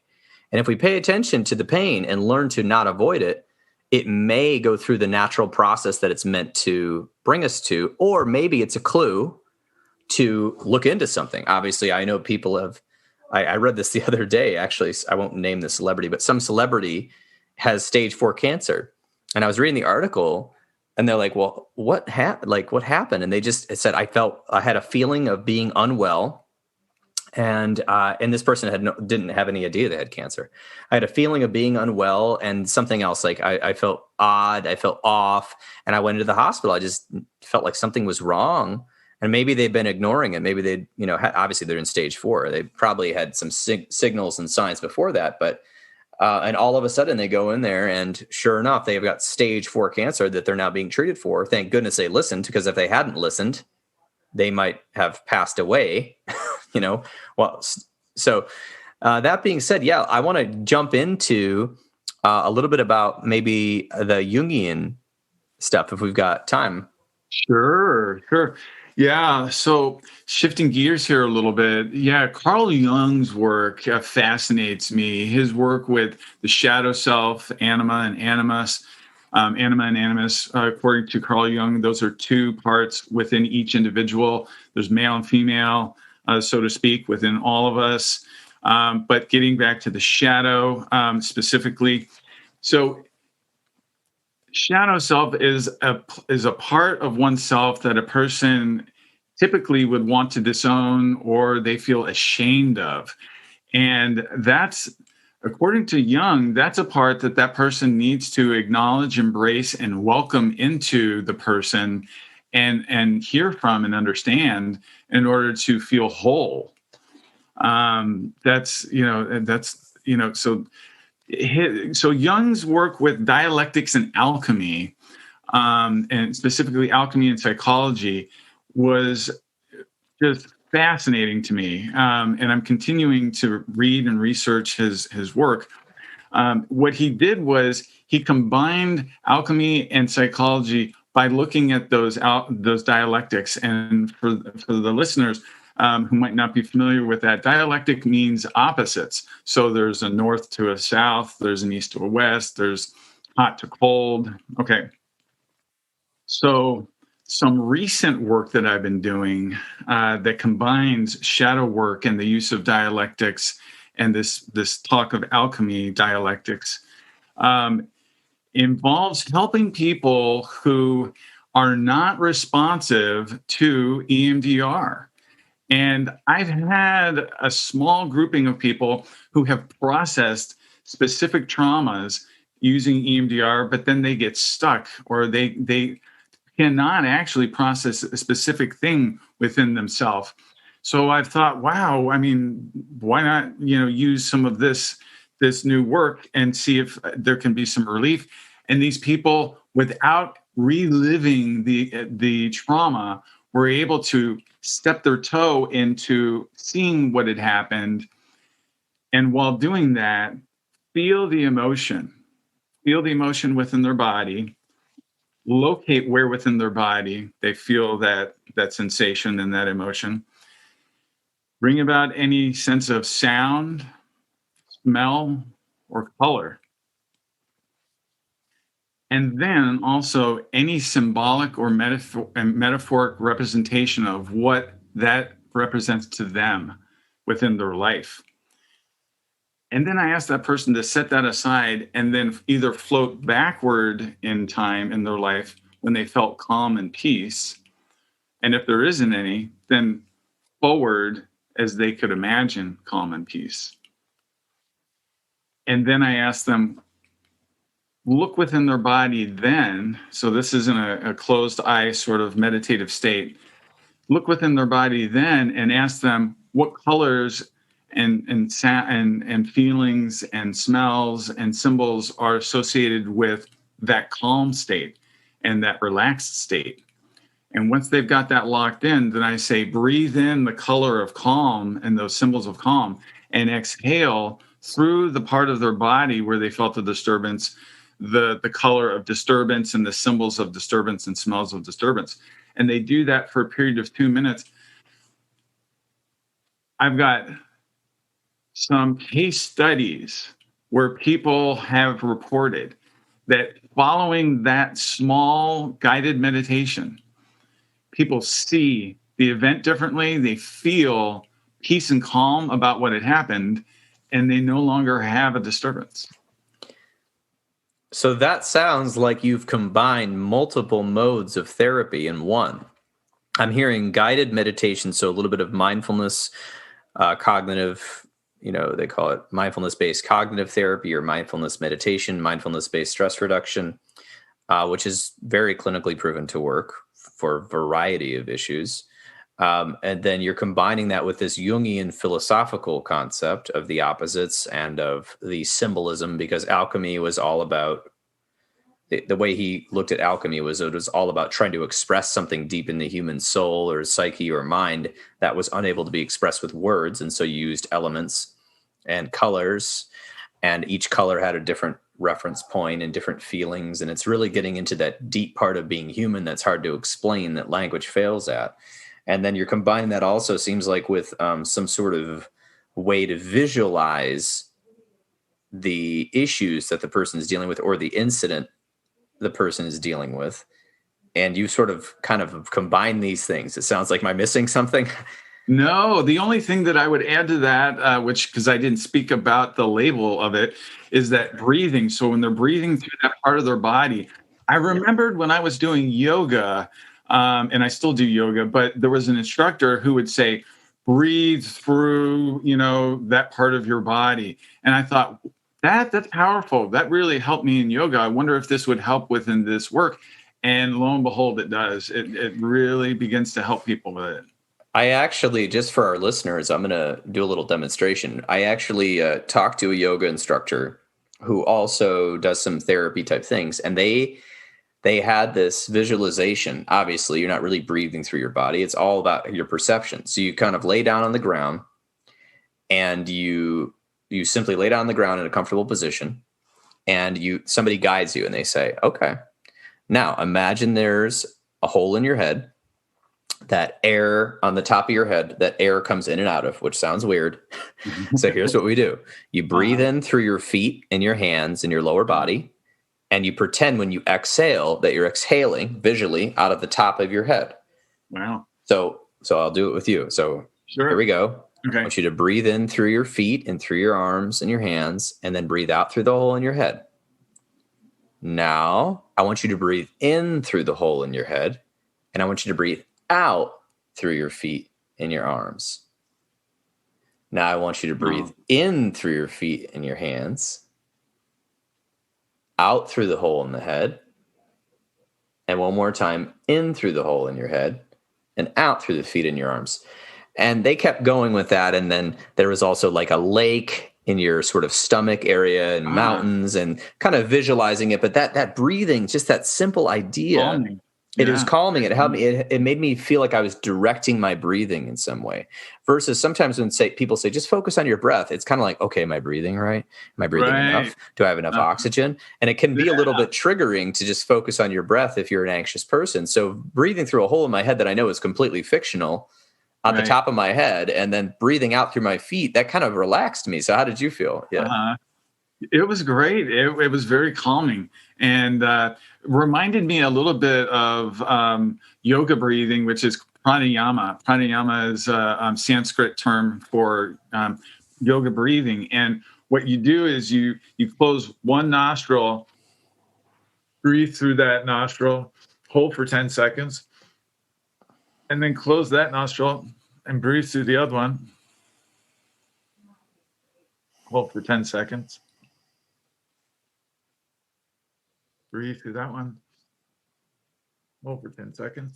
And if we pay attention to the pain and learn to not avoid it, it may go through the natural process that it's meant to bring us to, or maybe it's a clue to look into something. Obviously, I know people have, I read this the other day, actually, I won't name the celebrity, but some celebrity has stage 4 cancer. And I was reading the article and they're like, well, what happened? And they just said, I had a feeling of being unwell. And this person didn't have any idea they had cancer. I had a feeling of being unwell and something else. Like I felt odd, I felt off, and I went into the hospital. I just felt like something was wrong, and maybe they'd been ignoring it. Maybe they'd, obviously they're in stage 4. They probably had some signals and signs before that, but and all of a sudden they go in there, and sure enough, they've got stage 4 cancer that they're now being treated for. Thank goodness they listened, because if they hadn't listened, they might have passed away. Well, so that being said, yeah, I want to jump into a little bit about maybe the Jungian stuff if we've got time.
Sure. Yeah. So shifting gears here a little bit. Yeah. Carl Jung's work fascinates me. His work with the shadow self, anima and animus. Anima and animus, according to Carl Jung, those are 2 parts within each individual. There's male and female, so to speak, within all of us. But getting back to the shadow specifically, so shadow self is a part of oneself that a person typically would want to disown, or they feel ashamed of, and that's, according to Jung, that's a part that person needs to acknowledge, embrace, and welcome into the person, and hear from and understand in order to feel whole. So Jung's work with dialectics and alchemy, and specifically alchemy and psychology, was just fascinating to me, and I'm continuing to read and research his work. What he did was he combined alchemy and psychology by looking at those dialectics. And for the listeners who might not be familiar with that, dialectic means opposites. So there's a north to a south, there's an east to a west, there's hot to cold. Okay, so some recent work that I've been doing that combines shadow work and the use of dialectics and this talk of alchemy dialectics involves helping people who are not responsive to EMDR. And I've had a small grouping of people who have processed specific traumas using EMDR, but then they get stuck, or they cannot actually process a specific thing within themselves. So I've thought, wow, I mean, why not, use some of this new work and see if there can be some relief. And these people, without reliving the trauma, were able to step their toe into seeing what had happened. And while doing that, feel the emotion within their body, locate where within their body they feel that sensation and that emotion. Bring about any sense of sound, smell, or color. And then also any symbolic or metaphoric representation of what that represents to them within their life. And then I ask that person to set that aside and then either float backward in time in their life when they felt calm and peace. And if there isn't any, then forward as they could imagine calm and peace. And then I ask them, look within their body then. So this isn't a closed eye sort of meditative state. Look within their body then and ask them what colors and feelings and smells and symbols are associated with that calm state and that relaxed state. And once they've got that locked in, then I say, breathe in the color of calm and those symbols of calm, and exhale through the part of their body where they felt the disturbance, the color of disturbance and the symbols of disturbance and smells of disturbance. And they do that for a period of 2 minutes. I've got some case studies where people have reported that following that small guided meditation, people see the event differently, they feel peace and calm about what had happened, and they no longer have a disturbance.
So that sounds like you've combined multiple modes of therapy in one. I'm hearing guided meditation, so a little bit of mindfulness, cognitive, they call it mindfulness-based cognitive therapy or mindfulness meditation, mindfulness-based stress reduction, which is very clinically proven to work for a variety of issues. And then you're combining that with this Jungian philosophical concept of the opposites and of the symbolism, because alchemy was all about, the way he looked at alchemy was it was all about trying to express something deep in the human soul or psyche or mind that was unable to be expressed with words. And so you used elements and colors, and each color had a different reference point and different feelings. And it's really getting into that deep part of being human that's hard to explain, that language fails at. And then you're combining that also, seems like, with some sort of way to visualize the issues that the person is dealing with or the incident the person is dealing with. And you sort of kind of combine these things. It sounds like, am I missing something?
No, the only thing that I would add to that, which, because I didn't speak about the label of it, is that breathing. So when they're breathing through that part of their body, I remembered when I was doing yoga, and I still do yoga, but there was an instructor who would say, breathe through, that part of your body. And I thought, that's powerful. That really helped me in yoga. I wonder if this would help within this work. And lo and behold, it does. It really begins to help people with it.
I actually, just for our listeners, I'm going to do a little demonstration. I actually talked to a yoga instructor who also does some therapy type things. And they had this visualization. Obviously, you're not really breathing through your body. It's all about your perception. So you kind of lay down on the ground, and you simply lay down on the ground in a comfortable position, and somebody guides you and they say, okay, now imagine there's a hole in your head, that air on the top of your head, that air comes in and out of, which sounds weird. So here's what we do. You breathe in through your feet and your hands and your lower body, and you pretend when you exhale that you're exhaling visually out of the top of your head.
Wow.
So I'll do it with you. So
sure.
Here we go.
Okay.
I want you to breathe in through your feet and through your arms and your hands, and then breathe out through the hole in your head. Now, I want you to breathe in through the hole in your head, and I want you to breathe out through your feet and your arms. Now, I want you to breathe in through your feet and your hands, out through the hole in the head, and one more time, in through the hole in your head, and out through the feet and your arms. And they kept going with that. And then there was also like a lake in your sort of stomach area and mountains, and kind of visualizing it. But that breathing, just that simple idea,
calming.
It was calming. It helped me. It made me feel like I was directing my breathing in some way. Versus sometimes when people say, just focus on your breath, it's kind of like, okay, am I breathing right? Am I breathing enough? Do I have enough oxygen? And it can be a little bit triggering to just focus on your breath if you're an anxious person. So breathing through a hole in my head that I know is completely fictional on the top of my head, and then breathing out through my feet, that kind of relaxed me. So how did you feel? Yeah.
It was great. It was very calming, and reminded me a little bit of yoga breathing, which is pranayama. Pranayama is a Sanskrit term for yoga breathing. And what you do is you close one nostril, breathe through that nostril, hold for 10 seconds, and then close that nostril and breathe through the other one. Hold for 10 seconds. Breathe through that one. Hold for 10 seconds.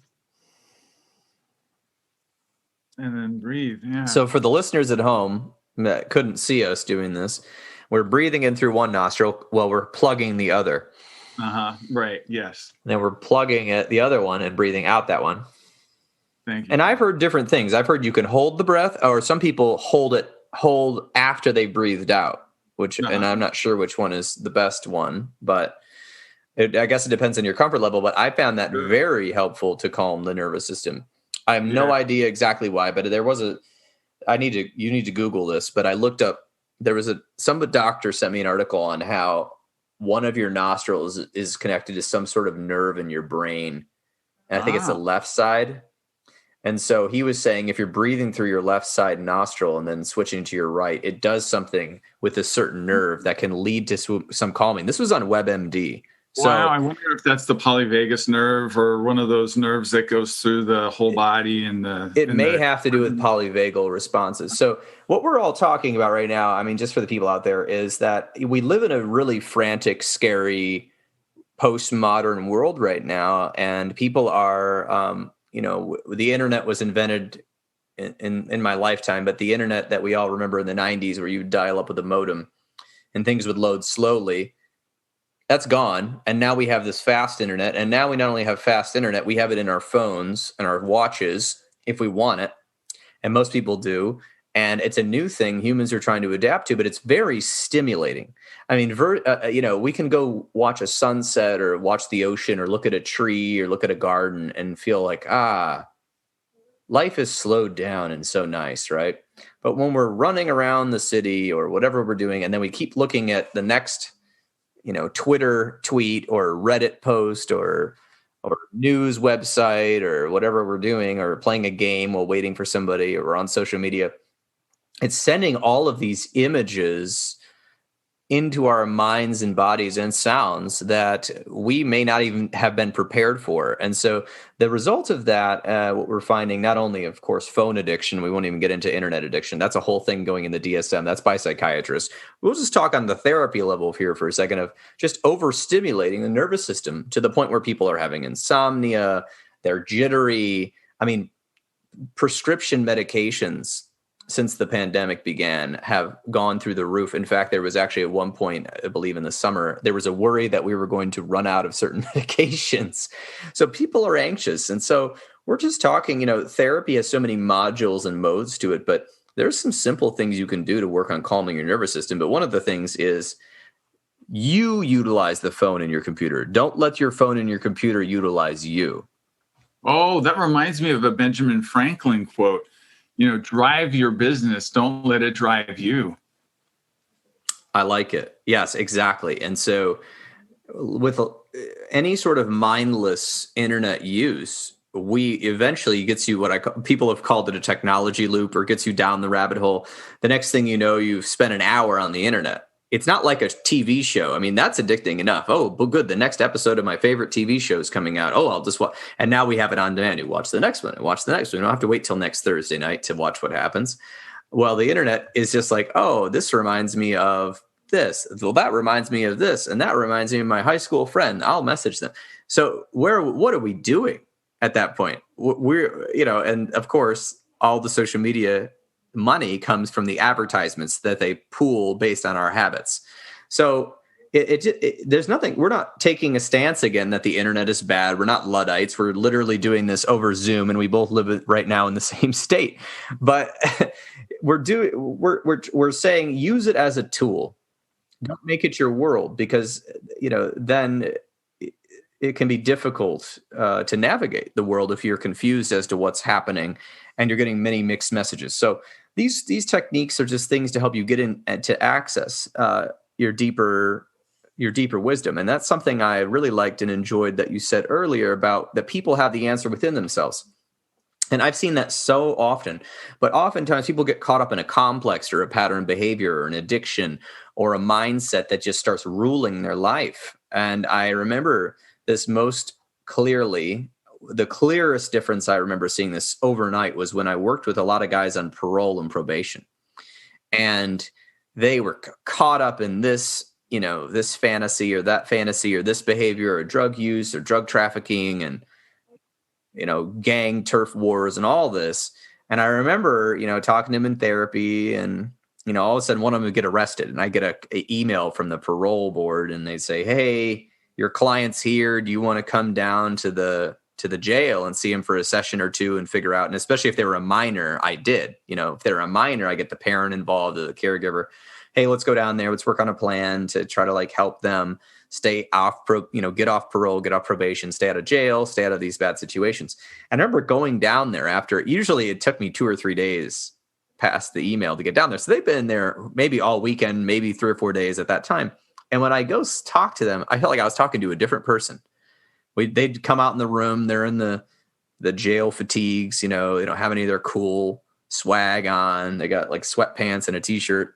And then breathe. Yeah.
So for the listeners at home that couldn't see us doing this, we're breathing in through one nostril while we're plugging the other.
Right. Yes.
And then we're plugging the other one and breathing out that one.
Thank you.
And I've heard different things. I've heard you can hold the breath, or some people hold after they breathed out, and I'm not sure which one is the best one, but I guess it depends on your comfort level. But I found that very helpful to calm the nervous system. I have no idea exactly why, but there was you need to Google this, but I looked up, some doctor sent me an article on how one of your nostrils is connected to some sort of nerve in your brain. And I think it's the left side. And so he was saying, if you're breathing through your left side nostril and then switching to your right, it does something with a certain nerve that can lead to some calming. This was on WebMD.
Wow,
So
I wonder if that's the polyvagus nerve or one of those nerves that goes through the whole body and
it may have to do with polyvagal responses. So what we're all talking about right now, I mean, just for the people out there, is that we live in a really frantic, scary, postmodern world right now, and people are, the internet was invented in my lifetime, but the internet that we all remember in the 90s, where you dial up with a modem and things would load slowly, that's gone. And now we have this fast internet. And now we not only have fast internet, we have it in our phones and our watches if we want it. And most people do. And it's a new thing humans are trying to adapt to, but it's very stimulating. I mean, we can go watch a sunset or watch the ocean or look at a tree or look at a garden and feel like, life is slowed down and so nice, right? But when we're running around the city or whatever we're doing, and then we keep looking at the next Twitter tweet or Reddit post or news website or whatever we're doing, or playing a game while waiting for somebody, or on social media, it's sending all of these images into our minds and bodies and sounds that we may not even have been prepared for. And so the result of that, what we're finding, not only, of course, phone addiction, we won't even get into internet addiction. That's a whole thing going in the DSM. That's by psychiatrists. We'll just talk on the therapy level here for a second of just overstimulating the nervous system to the point where people are having insomnia, they're jittery. I mean, prescription medications since the pandemic began have gone through the roof. In fact, there was actually at one point, I believe in the summer, there was a worry that we were going to run out of certain medications. So people are anxious. And so we're just talking, therapy has so many modules and modes to it, but there's some simple things you can do to work on calming your nervous system. But one of the things is you utilize the phone and your computer. Don't let your phone and your computer utilize you.
Oh, that reminds me of a Benjamin Franklin quote. Drive your business. Don't let it drive you.
I like it. Yes, exactly. And so with any sort of mindless internet use, we eventually gets you people have called it a technology loop, or gets you down the rabbit hole. The next thing you know, you've spent an hour on the internet. It's not like a TV show. I mean, that's addicting enough. Oh, but good. The next episode of my favorite TV show is coming out. Oh, I'll just watch. And now we have it on demand. You watch the next one and watch the next one. We don't have to wait till next Thursday night to watch what happens. Well, the internet is just like, oh, this reminds me of this. Well, that reminds me of this. And that reminds me of my high school friend. I'll message them. So what are we doing at that point? And of course, all the social media money comes from the advertisements that they pool based on our habits. So there's nothing, we're not taking a stance again that the internet is bad. We're not Luddites. We're literally doing this over Zoom, and we both live right now in the same state. But we're saying use it as a tool. Don't make it your world, because then it can be difficult to navigate the world if you're confused as to what's happening and you're getting many mixed messages. So these techniques are just things to help you get in and to access your deeper wisdom. And that's something I really liked and enjoyed that you said earlier about that people have the answer within themselves. And I've seen that so often, but oftentimes people get caught up in a complex or a pattern behavior or an addiction or a mindset that just starts ruling their life. And I remember this most clearly. The clearest difference I remember seeing this overnight was when I worked with a lot of guys on parole and probation. And they were caught up in this, this fantasy or that fantasy or this behavior or drug use or drug trafficking and, gang turf wars and all this. And I remember, talking to him in therapy, and, all of a sudden one of them would get arrested, and I get a email from the parole board, and they say, hey, your client's here. Do you want to come down to the jail and see him for a session or two and figure out? And especially if they were a minor, I did. If they're a minor, I get the parent involved, the caregiver. Hey, let's go down there. Let's work on a plan to try to help them stay off, get off parole, get off probation, stay out of jail, stay out of these bad situations. And I remember going down there after, usually it took me 2 or 3 days past the email to get down there. So they've been there maybe all weekend, maybe 3 or 4 days at that time. And when I go talk to them, I felt like I was talking to a different person. They'd come out in the room. They're in the jail fatigues. They don't have any of their cool swag on. They got sweatpants and a t-shirt.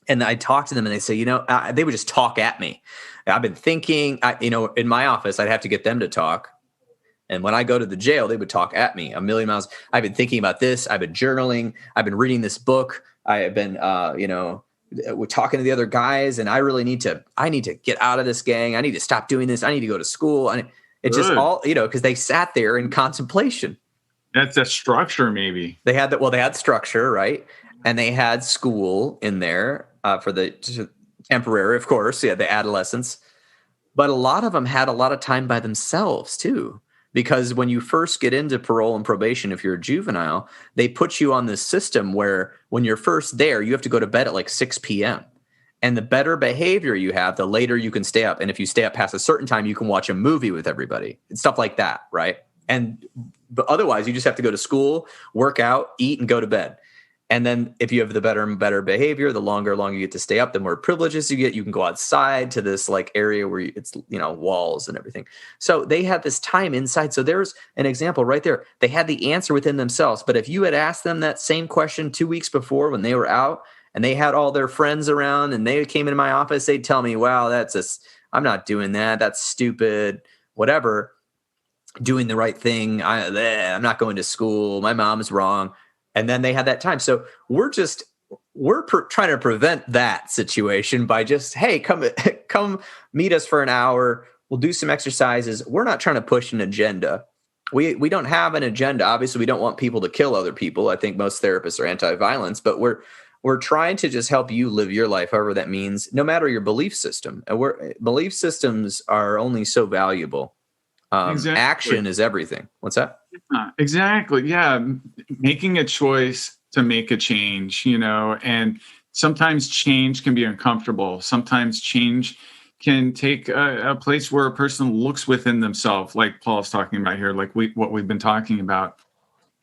And I talk to them and they say, they would just talk at me. I've been thinking, in my office, I'd have to get them to talk. And when I go to the jail, they would talk at me a million miles. I've been thinking about this. I've been journaling. I've been reading this book. I have been, we're talking to the other guys, and I really need to get out of this gang. I need to stop doing this. I need to go to school. It's just all, because they sat there in contemplation.
That's a structure, maybe.
They had structure, right? And they had school in there for the temporary, of course, the adolescents. But a lot of them had a lot of time by themselves too. Because when you first get into parole and probation, if you're a juvenile, they put you on this system where when you're first there, you have to go to bed at like 6 p.m. And the better behavior you have, the later you can stay up. And if you stay up past a certain time, you can watch a movie with everybody and stuff like that, right? But otherwise, you just have to go to school, work out, eat, and go to bed. And then if you have the better and better behavior, the longer you get to stay up, the more privileges you get. You can go outside to this like area where it's, walls and everything. So they had this time inside. So there's an example right there. They had the answer within themselves. But if you had asked them that same question 2 weeks before when they were out and they had all their friends around and they came into my office, they'd tell me, wow, I'm not doing that. That's stupid, whatever. Doing the right thing. I'm not going to school. My mom's wrong. And then they had that time. So we're trying to prevent that situation by just, hey, come meet us for an hour. We'll do some exercises. We're not trying to push an agenda. We don't have an agenda. Obviously, we don't want people to kill other people. I think most therapists are anti-violence, but we're trying to just help you live your life, however that means, no matter your belief system. And belief systems are only so valuable. Exactly. Action is everything. What's that?
Exactly. Yeah. Making a choice to make a change, and sometimes change can be uncomfortable. Sometimes change can take a place where a person looks within themselves, like Paul's talking about here, like what we've been talking about.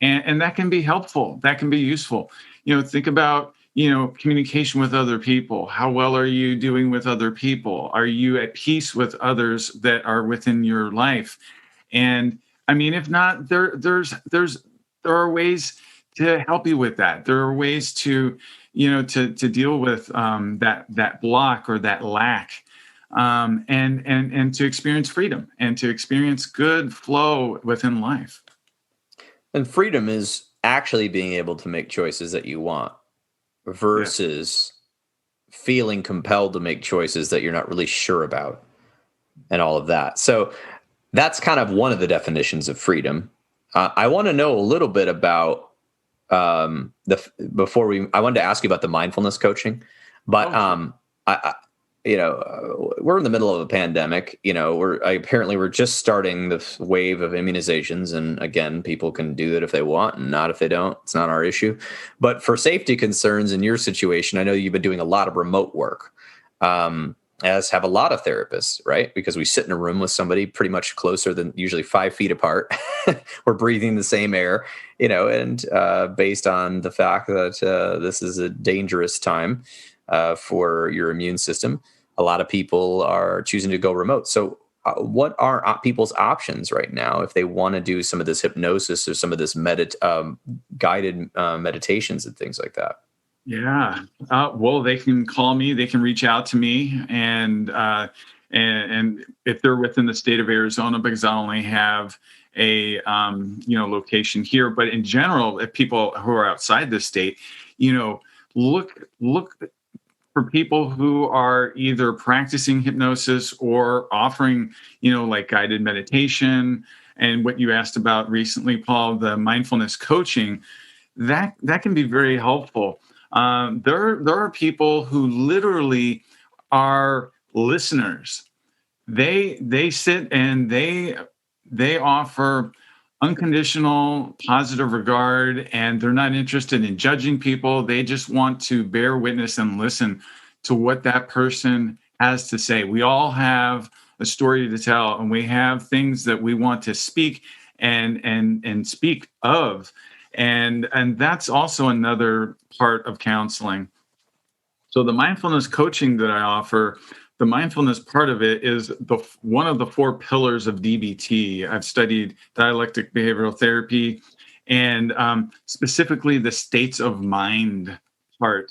And that can be helpful. That can be useful. Think about, communication with other people. How well are you doing with other people? Are you at peace with others that are within your life? And I mean, if not, there are ways to help you with that. There are ways to deal with that block or that lack, and to experience freedom and to experience good flow within life.
And freedom is actually being able to make choices that you want versus feeling compelled to make choices that you're not really sure about and all of that. So that's kind of one of the definitions of freedom. I want to know a little bit about I wanted to ask you about the mindfulness coaching, but we're in the middle of a pandemic. We're just starting this wave of immunizations, and again, people can do it if they want and not if they don't. It's not our issue. But for safety concerns in your situation, I know you've been doing a lot of remote work, as have a lot of therapists, right? Because we sit in a room with somebody pretty much closer than usually 5 feet apart. We're breathing the same air, and based on the fact that this is a dangerous time for your immune system, a lot of people are choosing to go remote. So what are people's options right now if they want to do some of this hypnosis or some of this guided meditations and things like that?
Yeah. Well, they can call me. They can reach out to me, and if they're within the state of Arizona, because I only have a location here, but in general, if people who are outside the state, look for people who are either practicing hypnosis or offering, like guided meditation. And what you asked about recently, Paul, the mindfulness coaching, that can be very helpful. There are people who literally are listeners. They sit and they offer unconditional positive regard, and they're not interested in judging people. They just want to bear witness and listen to what that person has to say. We all have a story to tell, and we have things that we want to speak and speak of. And that's also another part of counseling. So the mindfulness coaching that I offer, the mindfulness part of it is one of the 4 pillars of DBT. I've studied dialectic behavioral therapy, and specifically the states of mind part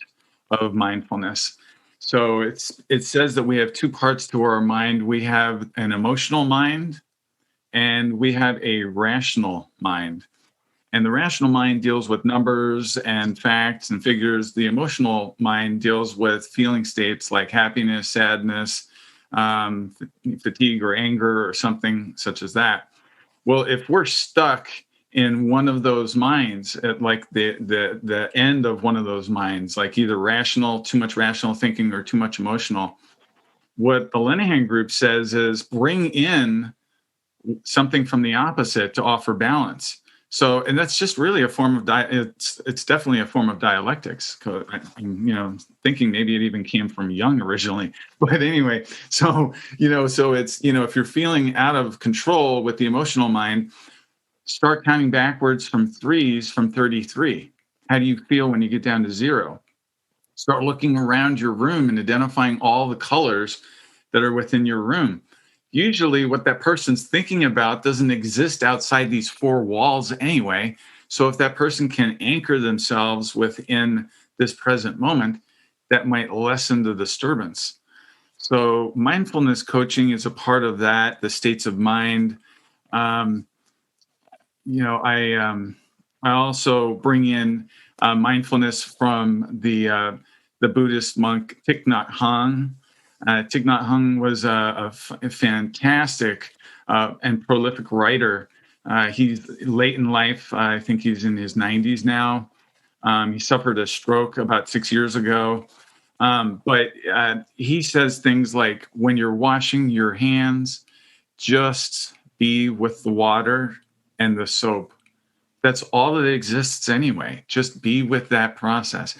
of mindfulness. So it says that we have two parts to our mind. We have an emotional mind and we have a rational mind. And the rational mind deals with numbers and facts and figures. The emotional mind deals with feeling states like happiness, sadness, fatigue or anger or something such as that. Well, if we're stuck in one of those minds, at like the end of one of those minds, like either rational, too much rational thinking, or too much emotional, what the Linehan group says is bring in something from the opposite to offer balance. So, and that's just really a form of it's definitely a form of dialectics. I'm thinking maybe it even came from Jung originally. But anyway, so it's if you're feeling out of control with the emotional mind, start counting backwards from threes from 33. How do you feel when you get down to 0? Start looking around your room and identifying all the colors that are within your room. Usually what that person's thinking about doesn't exist outside these 4 walls anyway. So if that person can anchor themselves within this present moment, that might lessen the disturbance. So mindfulness coaching is a part of that, the states of mind. I also bring in mindfulness from the Buddhist monk Thich Nhat Hanh. Thich Nhat Hanh was a fantastic and prolific writer. He's late in life. I think he's in his 90s now. He suffered a stroke about 6 years ago. But he says things like, when you're washing your hands, just be with the water and the soap. That's all that exists anyway. Just be with that process.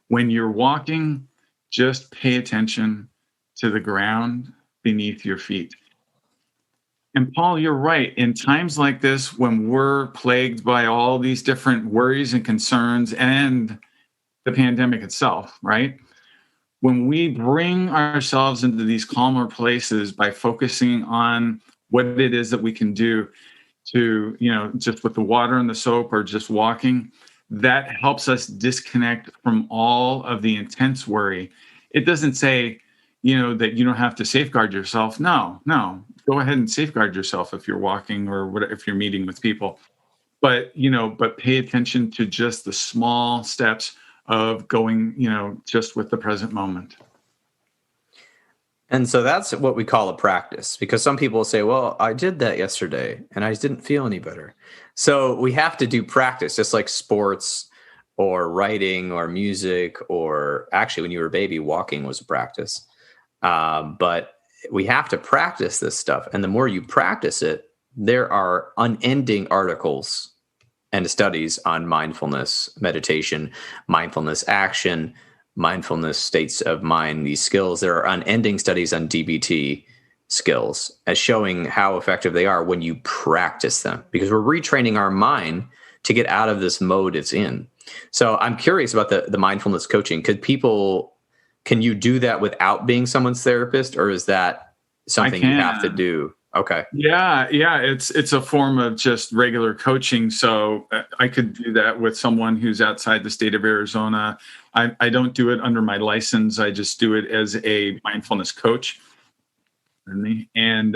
When you're walking, just pay attention to the ground beneath your feet. And Paul, you're right. In times like this, when we're plagued by all these different worries and concerns and the pandemic itself, right? When we bring ourselves into these calmer places by focusing on what it is that we can do to, just with the water and the soap or just walking, that helps us disconnect from all of the intense worry. It doesn't say, that you don't have to safeguard yourself. No, go ahead and safeguard yourself if you're walking or what, if you're meeting with people. But, but pay attention to just the small steps of going, just with the present moment.
And so that's what we call a practice, because some people say, well, I did that yesterday and I didn't feel any better. So we have to do practice, just like sports or writing or music, or actually when you were a baby, walking was a practice. But we have to practice this stuff. And the more you practice it, there are unending articles and studies on mindfulness, meditation, mindfulness action, mindfulness states of mind, these skills. There are unending studies on DBT skills as showing how effective they are when you practice them, because we're retraining our mind to get out of this mode it's in. So I'm curious about the mindfulness coaching. Can you do that without being someone's therapist, or is that something you have to do? Okay.
Yeah. It's a form of just regular coaching. So I could do that with someone who's outside the state of Arizona. I don't do it under my license. I just do it as a mindfulness coach. And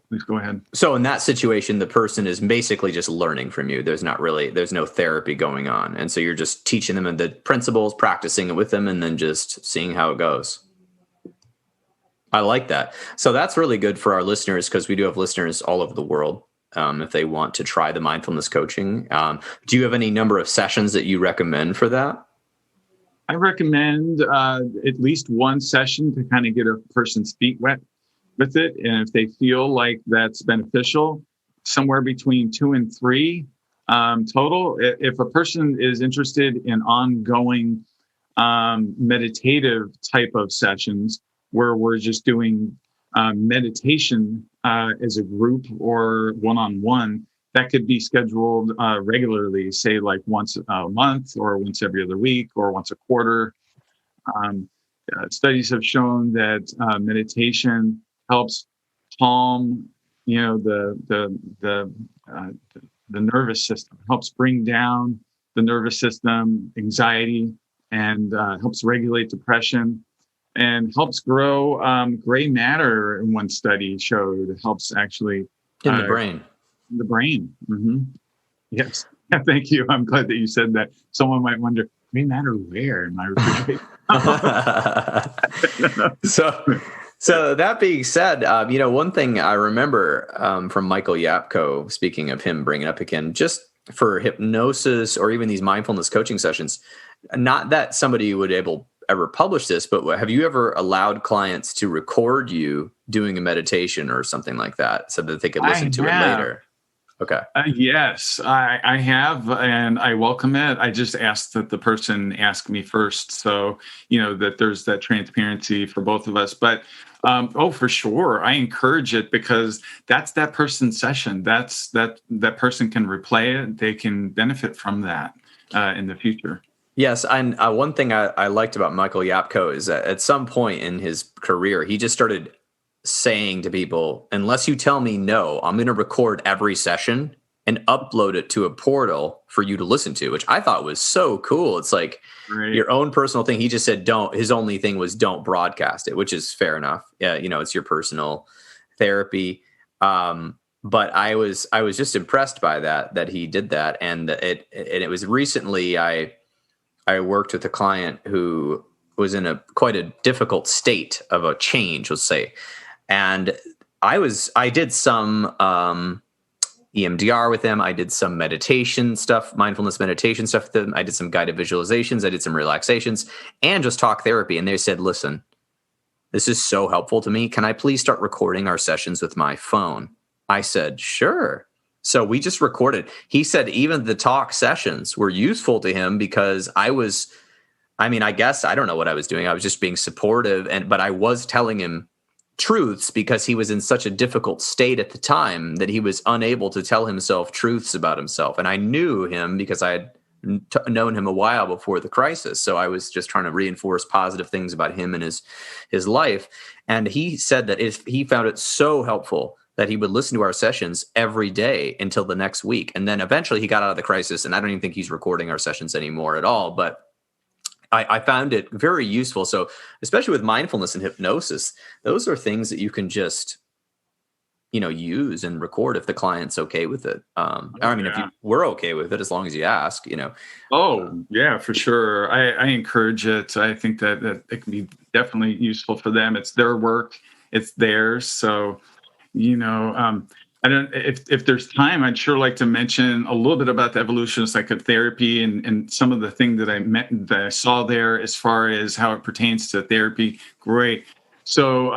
please go ahead.
So in that situation, the person is basically just learning from you. There's no therapy going on. And so you're just teaching them the principles, practicing it with them, and then just seeing how it goes. I like that. So that's really good for our listeners, because we do have listeners all over the world. If they want to try the mindfulness coaching, do you have any number of sessions that you recommend for that?
I recommend at least one session to kind of get a person's feet wet with it. And if they feel like that's beneficial, somewhere between 2 and 3 total. If a person is interested in ongoing meditative type of sessions, where we're just doing meditation as a group or one-on-one, that could be scheduled regularly, say like once a month or once every other week or once a quarter. Studies have shown that meditation helps calm, the nervous system, helps bring down the nervous system, anxiety, and helps regulate depression and helps grow gray matter. In one study showed it helps actually
in the brain.
The brain. Mm-hmm. Yes. Thank you. I'm glad that you said that. Someone might wonder, gray matter where in my refrigerator?
So that being said, one thing I remember from Michael Yapko, speaking of him bringing up again, just for hypnosis or even these mindfulness coaching sessions, not that somebody would ever publish this, but have you ever allowed clients to record you doing a meditation or something like that so that they could listen to it later? Okay.
Yes, I have, and I welcome it. I just ask that the person ask me first, so that there's that transparency for both of us. But for sure, I encourage it because that's that person's session. That's that person can replay it. They can benefit from that in the future.
Yes, and one thing I liked about Michael Yapko is that at some point in his career, he just started saying to people, unless you tell me no, I'm going to record every session and upload it to a portal for you to listen to, which I thought was so cool. It's like your own personal thing. He just said, his only thing was don't broadcast it, which is fair enough. Yeah. It's your personal therapy. But I was just impressed by that he did that. And it was recently, I worked with a client who was in quite a difficult state of a change, let's say. And I did some EMDR with them. I did some meditation stuff, mindfulness meditation stuff with them. I did some guided visualizations. I did some relaxations and just talk therapy. And they said, listen, this is so helpful to me. Can I please start recording our sessions with my phone? I said, sure. So we just recorded. He said even the talk sessions were useful to him because I guess I don't know what I was doing. I was just being supportive, but I was telling him truths because he was in such a difficult state at the time that he was unable to tell himself truths about himself. And I knew him because I had known him a while before the crisis. So I was just trying to reinforce positive things about him and his life. And he said that he found it so helpful that he would listen to our sessions every day until the next week. And then eventually he got out of the crisis, and I don't even think he's recording our sessions anymore at all. But I found it very useful. So especially with mindfulness and hypnosis, those are things that you can just, use and record if the client's okay with it. If we're okay with it, as long as you ask,
Oh, yeah, for sure. I encourage it. I think that it can be definitely useful for them. It's their work. It's theirs. So, I don't. If there's time, I'd sure like to mention a little bit about the evolution of psychotherapy and some of the things that I saw there as far as how it pertains to therapy. Great. So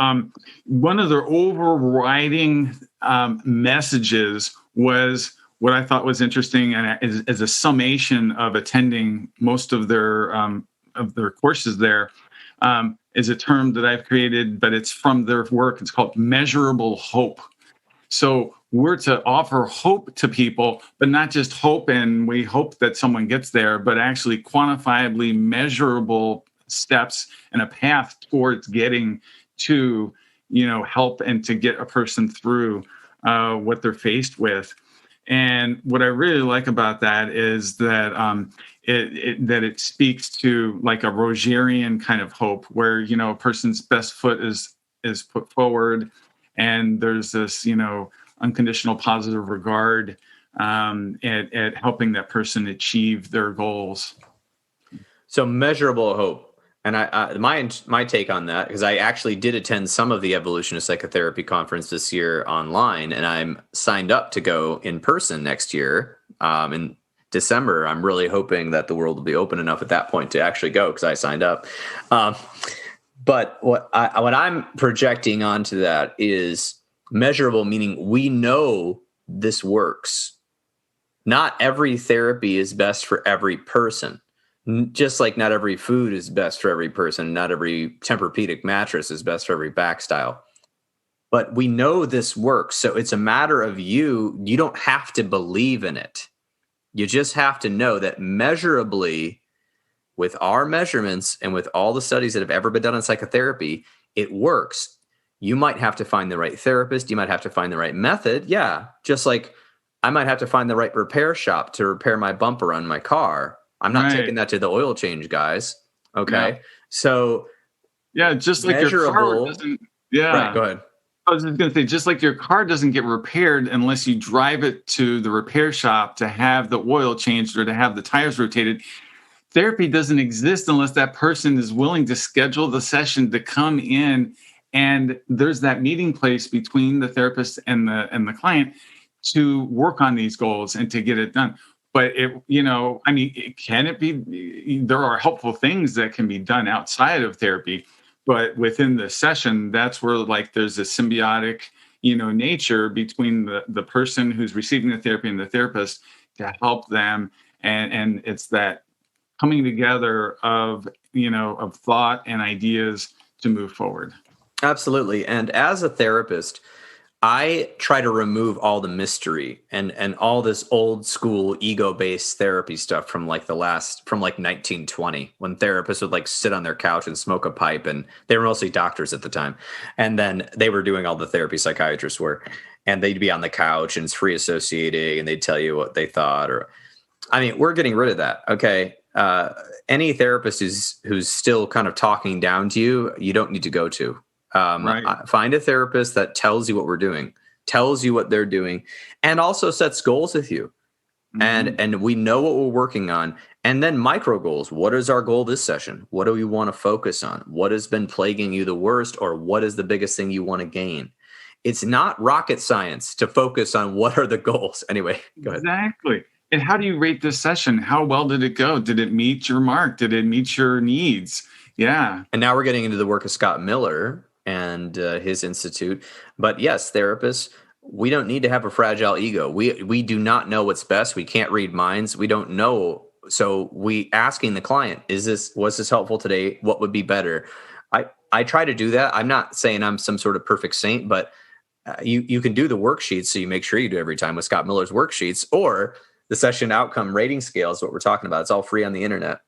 one of their overriding messages was what I thought was interesting, and as a summation of attending most of their courses there, is a term that I've created, but it's from their work. It's called measurable hope. So we're to offer hope to people, but not just hope and we hope that someone gets there, but actually quantifiably measurable steps and a path towards getting to, help and to get a person through what they're faced with. And what I really like about that is that it speaks to like a Rogerian kind of hope where, a person's best foot is put forward. And there's this, unconditional positive regard at helping that person achieve their goals.
So measurable hope. And my take on that, because I actually did attend some of the Evolution of Psychotherapy conference this year online, and I'm signed up to go in person next year in December. I'm really hoping that the world will be open enough at that point to actually go because I signed up. But what I'm projecting onto that is measurable, meaning we know this works. Not every therapy is best for every person. Just like not every food is best for every person, not every Tempur-Pedic mattress is best for every back style. But we know this works. So it's a matter of you don't have to believe in it. You just have to know that measurably, with our measurements and with all the studies that have ever been done on psychotherapy, it works. You might have to find the right therapist. You might have to find the right method. Yeah. Just like I might have to find the right repair shop to repair my bumper on my car. I'm not taking that to the oil change guys. Okay.
Yeah.
So
Yeah. Just like your car
measurable,
doesn't,
right?
yeah.
Go ahead.
I was just going to say, just like your car doesn't get repaired unless you drive it to the repair shop to have the oil changed or to have the tires rotated. Therapy doesn't exist unless that person is willing to schedule the session to come in, and there's that meeting place between the therapist and the client to work on these goals and to get it done. But I mean, can it be? There are helpful things that can be done outside of therapy, but within the session, that's where like there's a symbiotic, nature between the person who's receiving the therapy and the therapist to help them, and it's that coming together of thought and ideas to move forward.
Absolutely. And as a therapist, I try to remove all the mystery and all this old school ego-based therapy stuff from like 1920, when therapists would like sit on their couch and smoke a pipe, and they were mostly doctors at the time. And then they were doing all the therapy psychiatrists were, and they'd be on the couch and it's free associating and they'd tell you what they thought. Or, I mean, we're getting rid of that. Okay. Any therapist who's still kind of talking down to you, you don't need to go to.
Right.
Find a therapist that tells you what we're doing, tells you what they're doing, and also sets goals with you.
Mhm.
And we know what we're working on. And then micro goals. What is our goal this session? What do we want to focus on? What has been plaguing you the worst, or what is the biggest thing you want to gain? It's not rocket science to focus on what are the goals. Anyway, go ahead.
Exactly. And how do you rate this session? How well did it go? Did it meet your mark? Did it meet your needs? Yeah.
And now we're getting into the work of Scott Miller and his institute. But yes, therapists, we don't need to have a fragile ego. We do not know what's best. We can't read minds. We don't know. So we asking the client, was this helpful today? What would be better? I try to do that. I'm not saying I'm some sort of perfect saint, but you can do the worksheets, so you make sure you do every time with Scott Miller's worksheets, or the session outcome rating scale is what we're talking about. It's all free on the internet.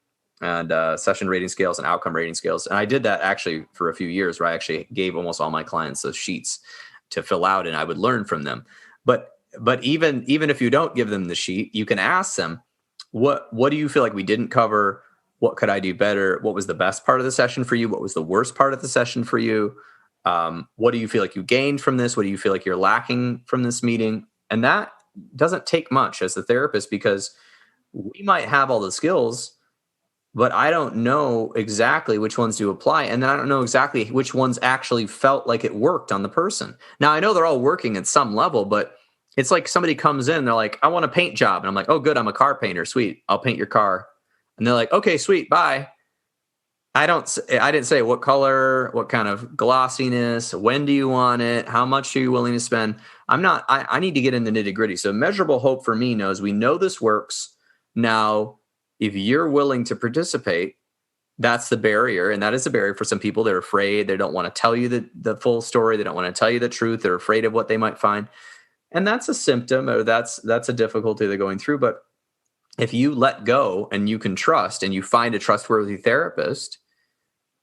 And session rating scales and outcome rating scales. And I did that actually for a few years, where I actually gave almost all my clients those sheets to fill out, and I would learn from them. But even if you don't give them the sheet, you can ask them, what do you feel like we didn't cover? What could I do better? What was the best part of the session for you? What was the worst part of the session for you? What do you feel like you gained from this? What do you feel like you're lacking from this meeting? And that doesn't take much as a therapist, because we might have all the skills, but I don't know exactly which ones to apply. And then I don't know exactly which ones actually felt like it worked on the person. Now, I know they're all working at some level, but it's like somebody comes in, they're like, I want a paint job. And I'm like, oh, good, I'm a car painter. Sweet, I'll paint your car. And they're like, okay, sweet, bye. I didn't say what color, what kind of glossiness, when do you want it, how much are you willing to spend? I need to get in the nitty gritty. So measurable hope for me knows we know this works. Now, if you're willing to participate, that's the barrier. And that is a barrier for some people. They're afraid. They don't want to tell you the full story. They don't want to tell you the truth. They're afraid of what they might find. And that's a symptom, or that's a difficulty they're going through. But if you let go and you can trust, and you find a trustworthy therapist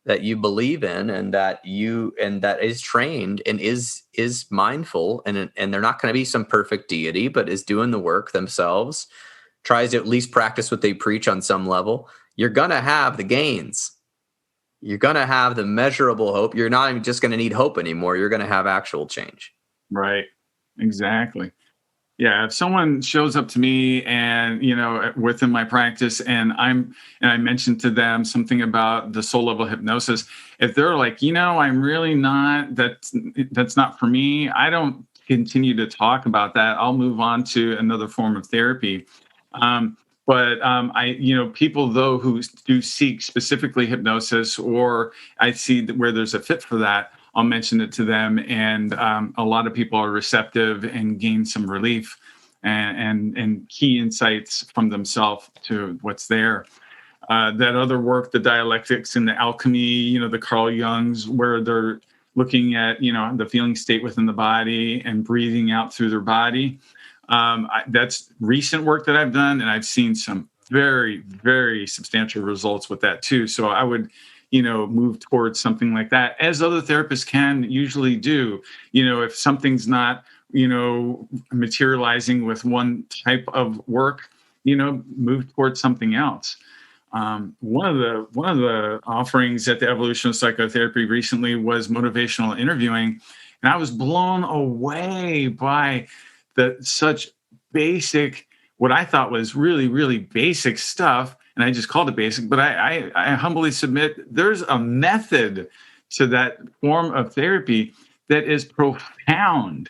that you believe in, and that is trained and is mindful, and they're not going to be some perfect deity, but is doing the work themselves, tries to at least practice what they preach on some level, you're going to have the gains. You're going to have the measurable hope. You're not even just going to need hope anymore. You're going to have actual change.
Right. Exactly. Yeah. If someone shows up to me and, within my practice, and I mentioned to them something about the soul level hypnosis, if they're like, I'm really not, that's not for me, I don't continue to talk about that. I'll move on to another form of therapy. People though who do seek specifically hypnosis, or I see where there's a fit for that, I'll mention it to them, and a lot of people are receptive and gain some relief and key insights from themselves to what's there. That other work, the dialectics and the alchemy, the Carl Jungs, where they're looking at the feeling state within the body and breathing out through their body. That's recent work that I've done, and I've seen some very, very substantial results with that too. So I would, move towards something like that, as other therapists can usually do. If something's not, materializing with one type of work, move towards something else. One of the offerings at the Evolution of Psychotherapy recently was motivational interviewing, and I was blown away by such basic, what I thought was really, really basic stuff, and I just called it basic. But I humbly submit there's a method to that form of therapy that is profound,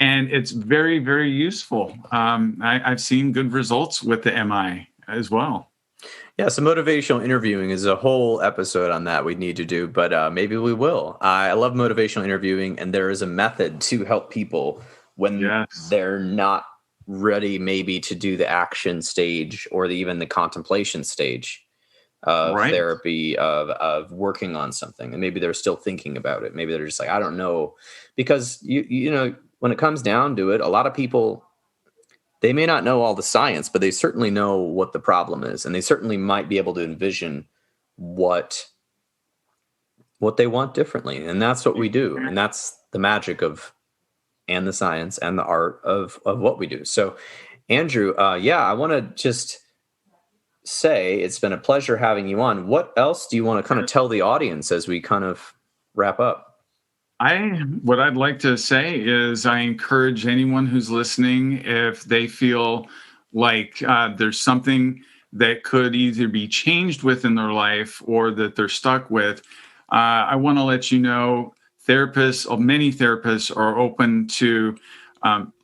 and it's very, very useful. I've seen good results with the MI as well.
Yeah, so motivational interviewing is a whole episode on that we need to do, but maybe we will. I love motivational interviewing, and there is a method to help people when they're not ready maybe to do the action stage or even the contemplation stage of therapy, of working on something. And maybe they're still thinking about it. Maybe they're just like, I don't know. Because, you know, when it comes down to it, a lot of people, they may not know all the science, but they certainly know what the problem is. And they certainly might be able to envision what they want differently. And that's what we do. And that's the magic of, and the science and the art of what we do. So, Andrew, I want to just say it's been a pleasure having you on. What else do you want to kind of tell the audience as we kind of wrap up?
What I'd like to say is I encourage anyone who's listening, if they feel like there's something that could either be changed within their life or that they're stuck with, I want to let you know many therapists are open to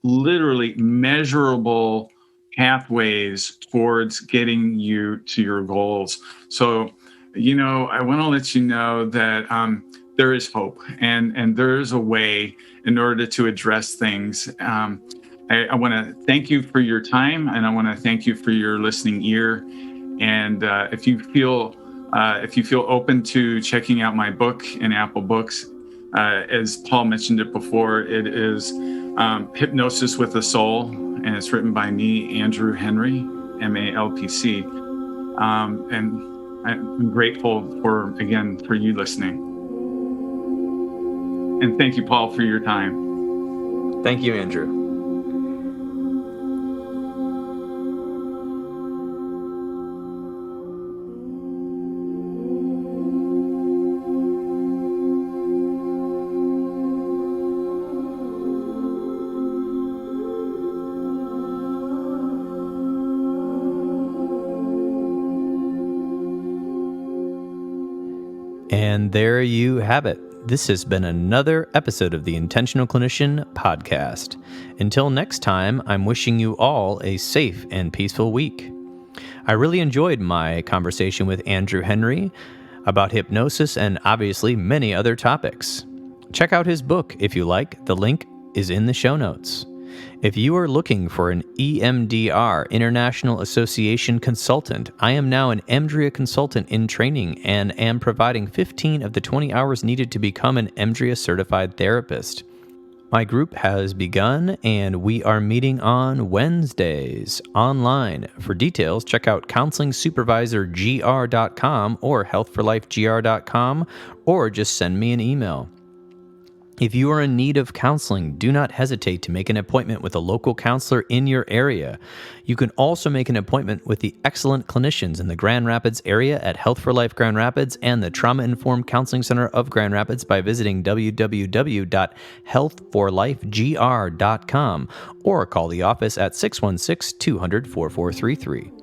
literally measurable pathways towards getting you to your goals. So, you know, I want to let you know that there is hope and there is a way in order to address things. I want to thank you for your time, and I want to thank you for your listening ear. And if you feel open to checking out my book in Apple Books, as Paul mentioned it before, it is Hypnosis with a Soul, and it's written by me, Andrew Henry, MALPC. And I'm grateful for you listening. And thank you, Paul, for your time.
Thank you, Andrew. And there you have it. This has been another episode of the Intentional Clinician podcast. Until next time, I'm wishing you all a safe and peaceful week. I really enjoyed my conversation with Andrew Henry about hypnosis and obviously many other topics. Check out his book if you like. The link is in the show notes. If you are looking for an EMDR International Association consultant, I am now an EMDRIA consultant in training and am providing 15 of the 20 hours needed to become an EMDRIA certified therapist. My group has begun and we are meeting on Wednesdays online. For details, check out counselingsupervisorgr.com or healthforlifegr.com or just send me an email. If you are in need of counseling, do not hesitate to make an appointment with a local counselor in your area. You can also make an appointment with the excellent clinicians in the Grand Rapids area at Health for Life Grand Rapids and the Trauma Informed Counseling Center of Grand Rapids by visiting www.healthforlifegr.com or call the office at 616-200-4433.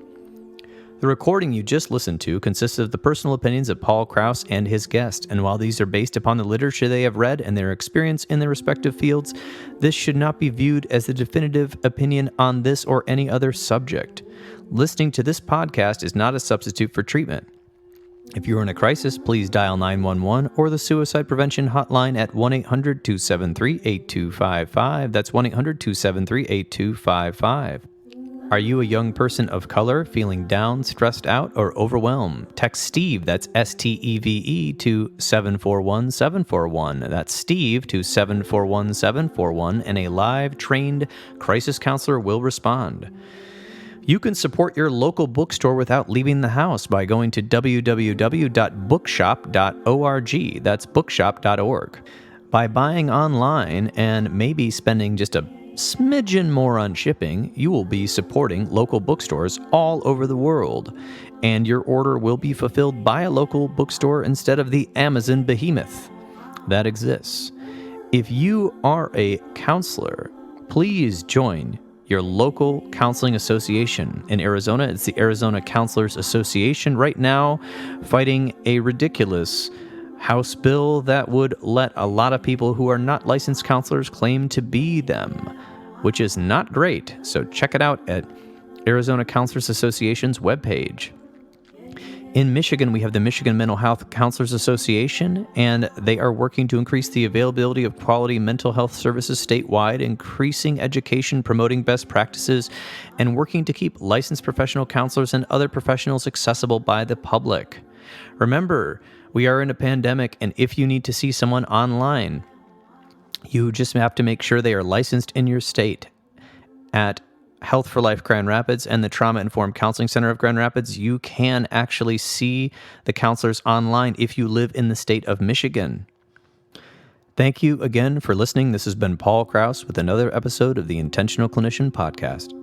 The recording you just listened to consists of the personal opinions of Paul Krauss and his guest, and while these are based upon the literature they have read and their experience in their respective fields, this should not be viewed as the definitive opinion on this or any other subject. Listening to this podcast is not a substitute for treatment. If you are in a crisis, please dial 911 or the suicide prevention hotline at 1-800-273-8255. That's 1-800-273-8255. Are you a young person of color feeling down, stressed out, or overwhelmed? Text Steve, that's STEVE, to 741-741. That's Steve to 741-741, and a live, trained crisis counselor will respond. You can support your local bookstore without leaving the house by going to www.bookshop.org. That's bookshop.org. By buying online and maybe spending just a smidgen more on shipping, you will be supporting local bookstores all over the world, and your order will be fulfilled by a local bookstore instead of the Amazon behemoth that exists. If you are a counselor, please join your local counseling association. In Arizona, it's the Arizona Counselors Association right now, fighting a ridiculous House bill that would let a lot of people who are not licensed counselors claim to be them, which is not great. So check it out at Arizona Counselors Association's webpage. In Michigan, we have the Michigan Mental Health Counselors Association, and they are working to increase the availability of quality mental health services statewide, increasing education, promoting best practices, and working to keep licensed professional counselors and other professionals accessible by the public. Remember, we are in a pandemic, and if you need to see someone online, you just have to make sure they are licensed in your state. At Health for Life Grand Rapids and the Trauma Informed Counseling Center of Grand Rapids, you can actually see the counselors online if you live in the state of Michigan. Thank you again for listening. This has been Paul Krauss with another episode of the Intentional Clinician podcast.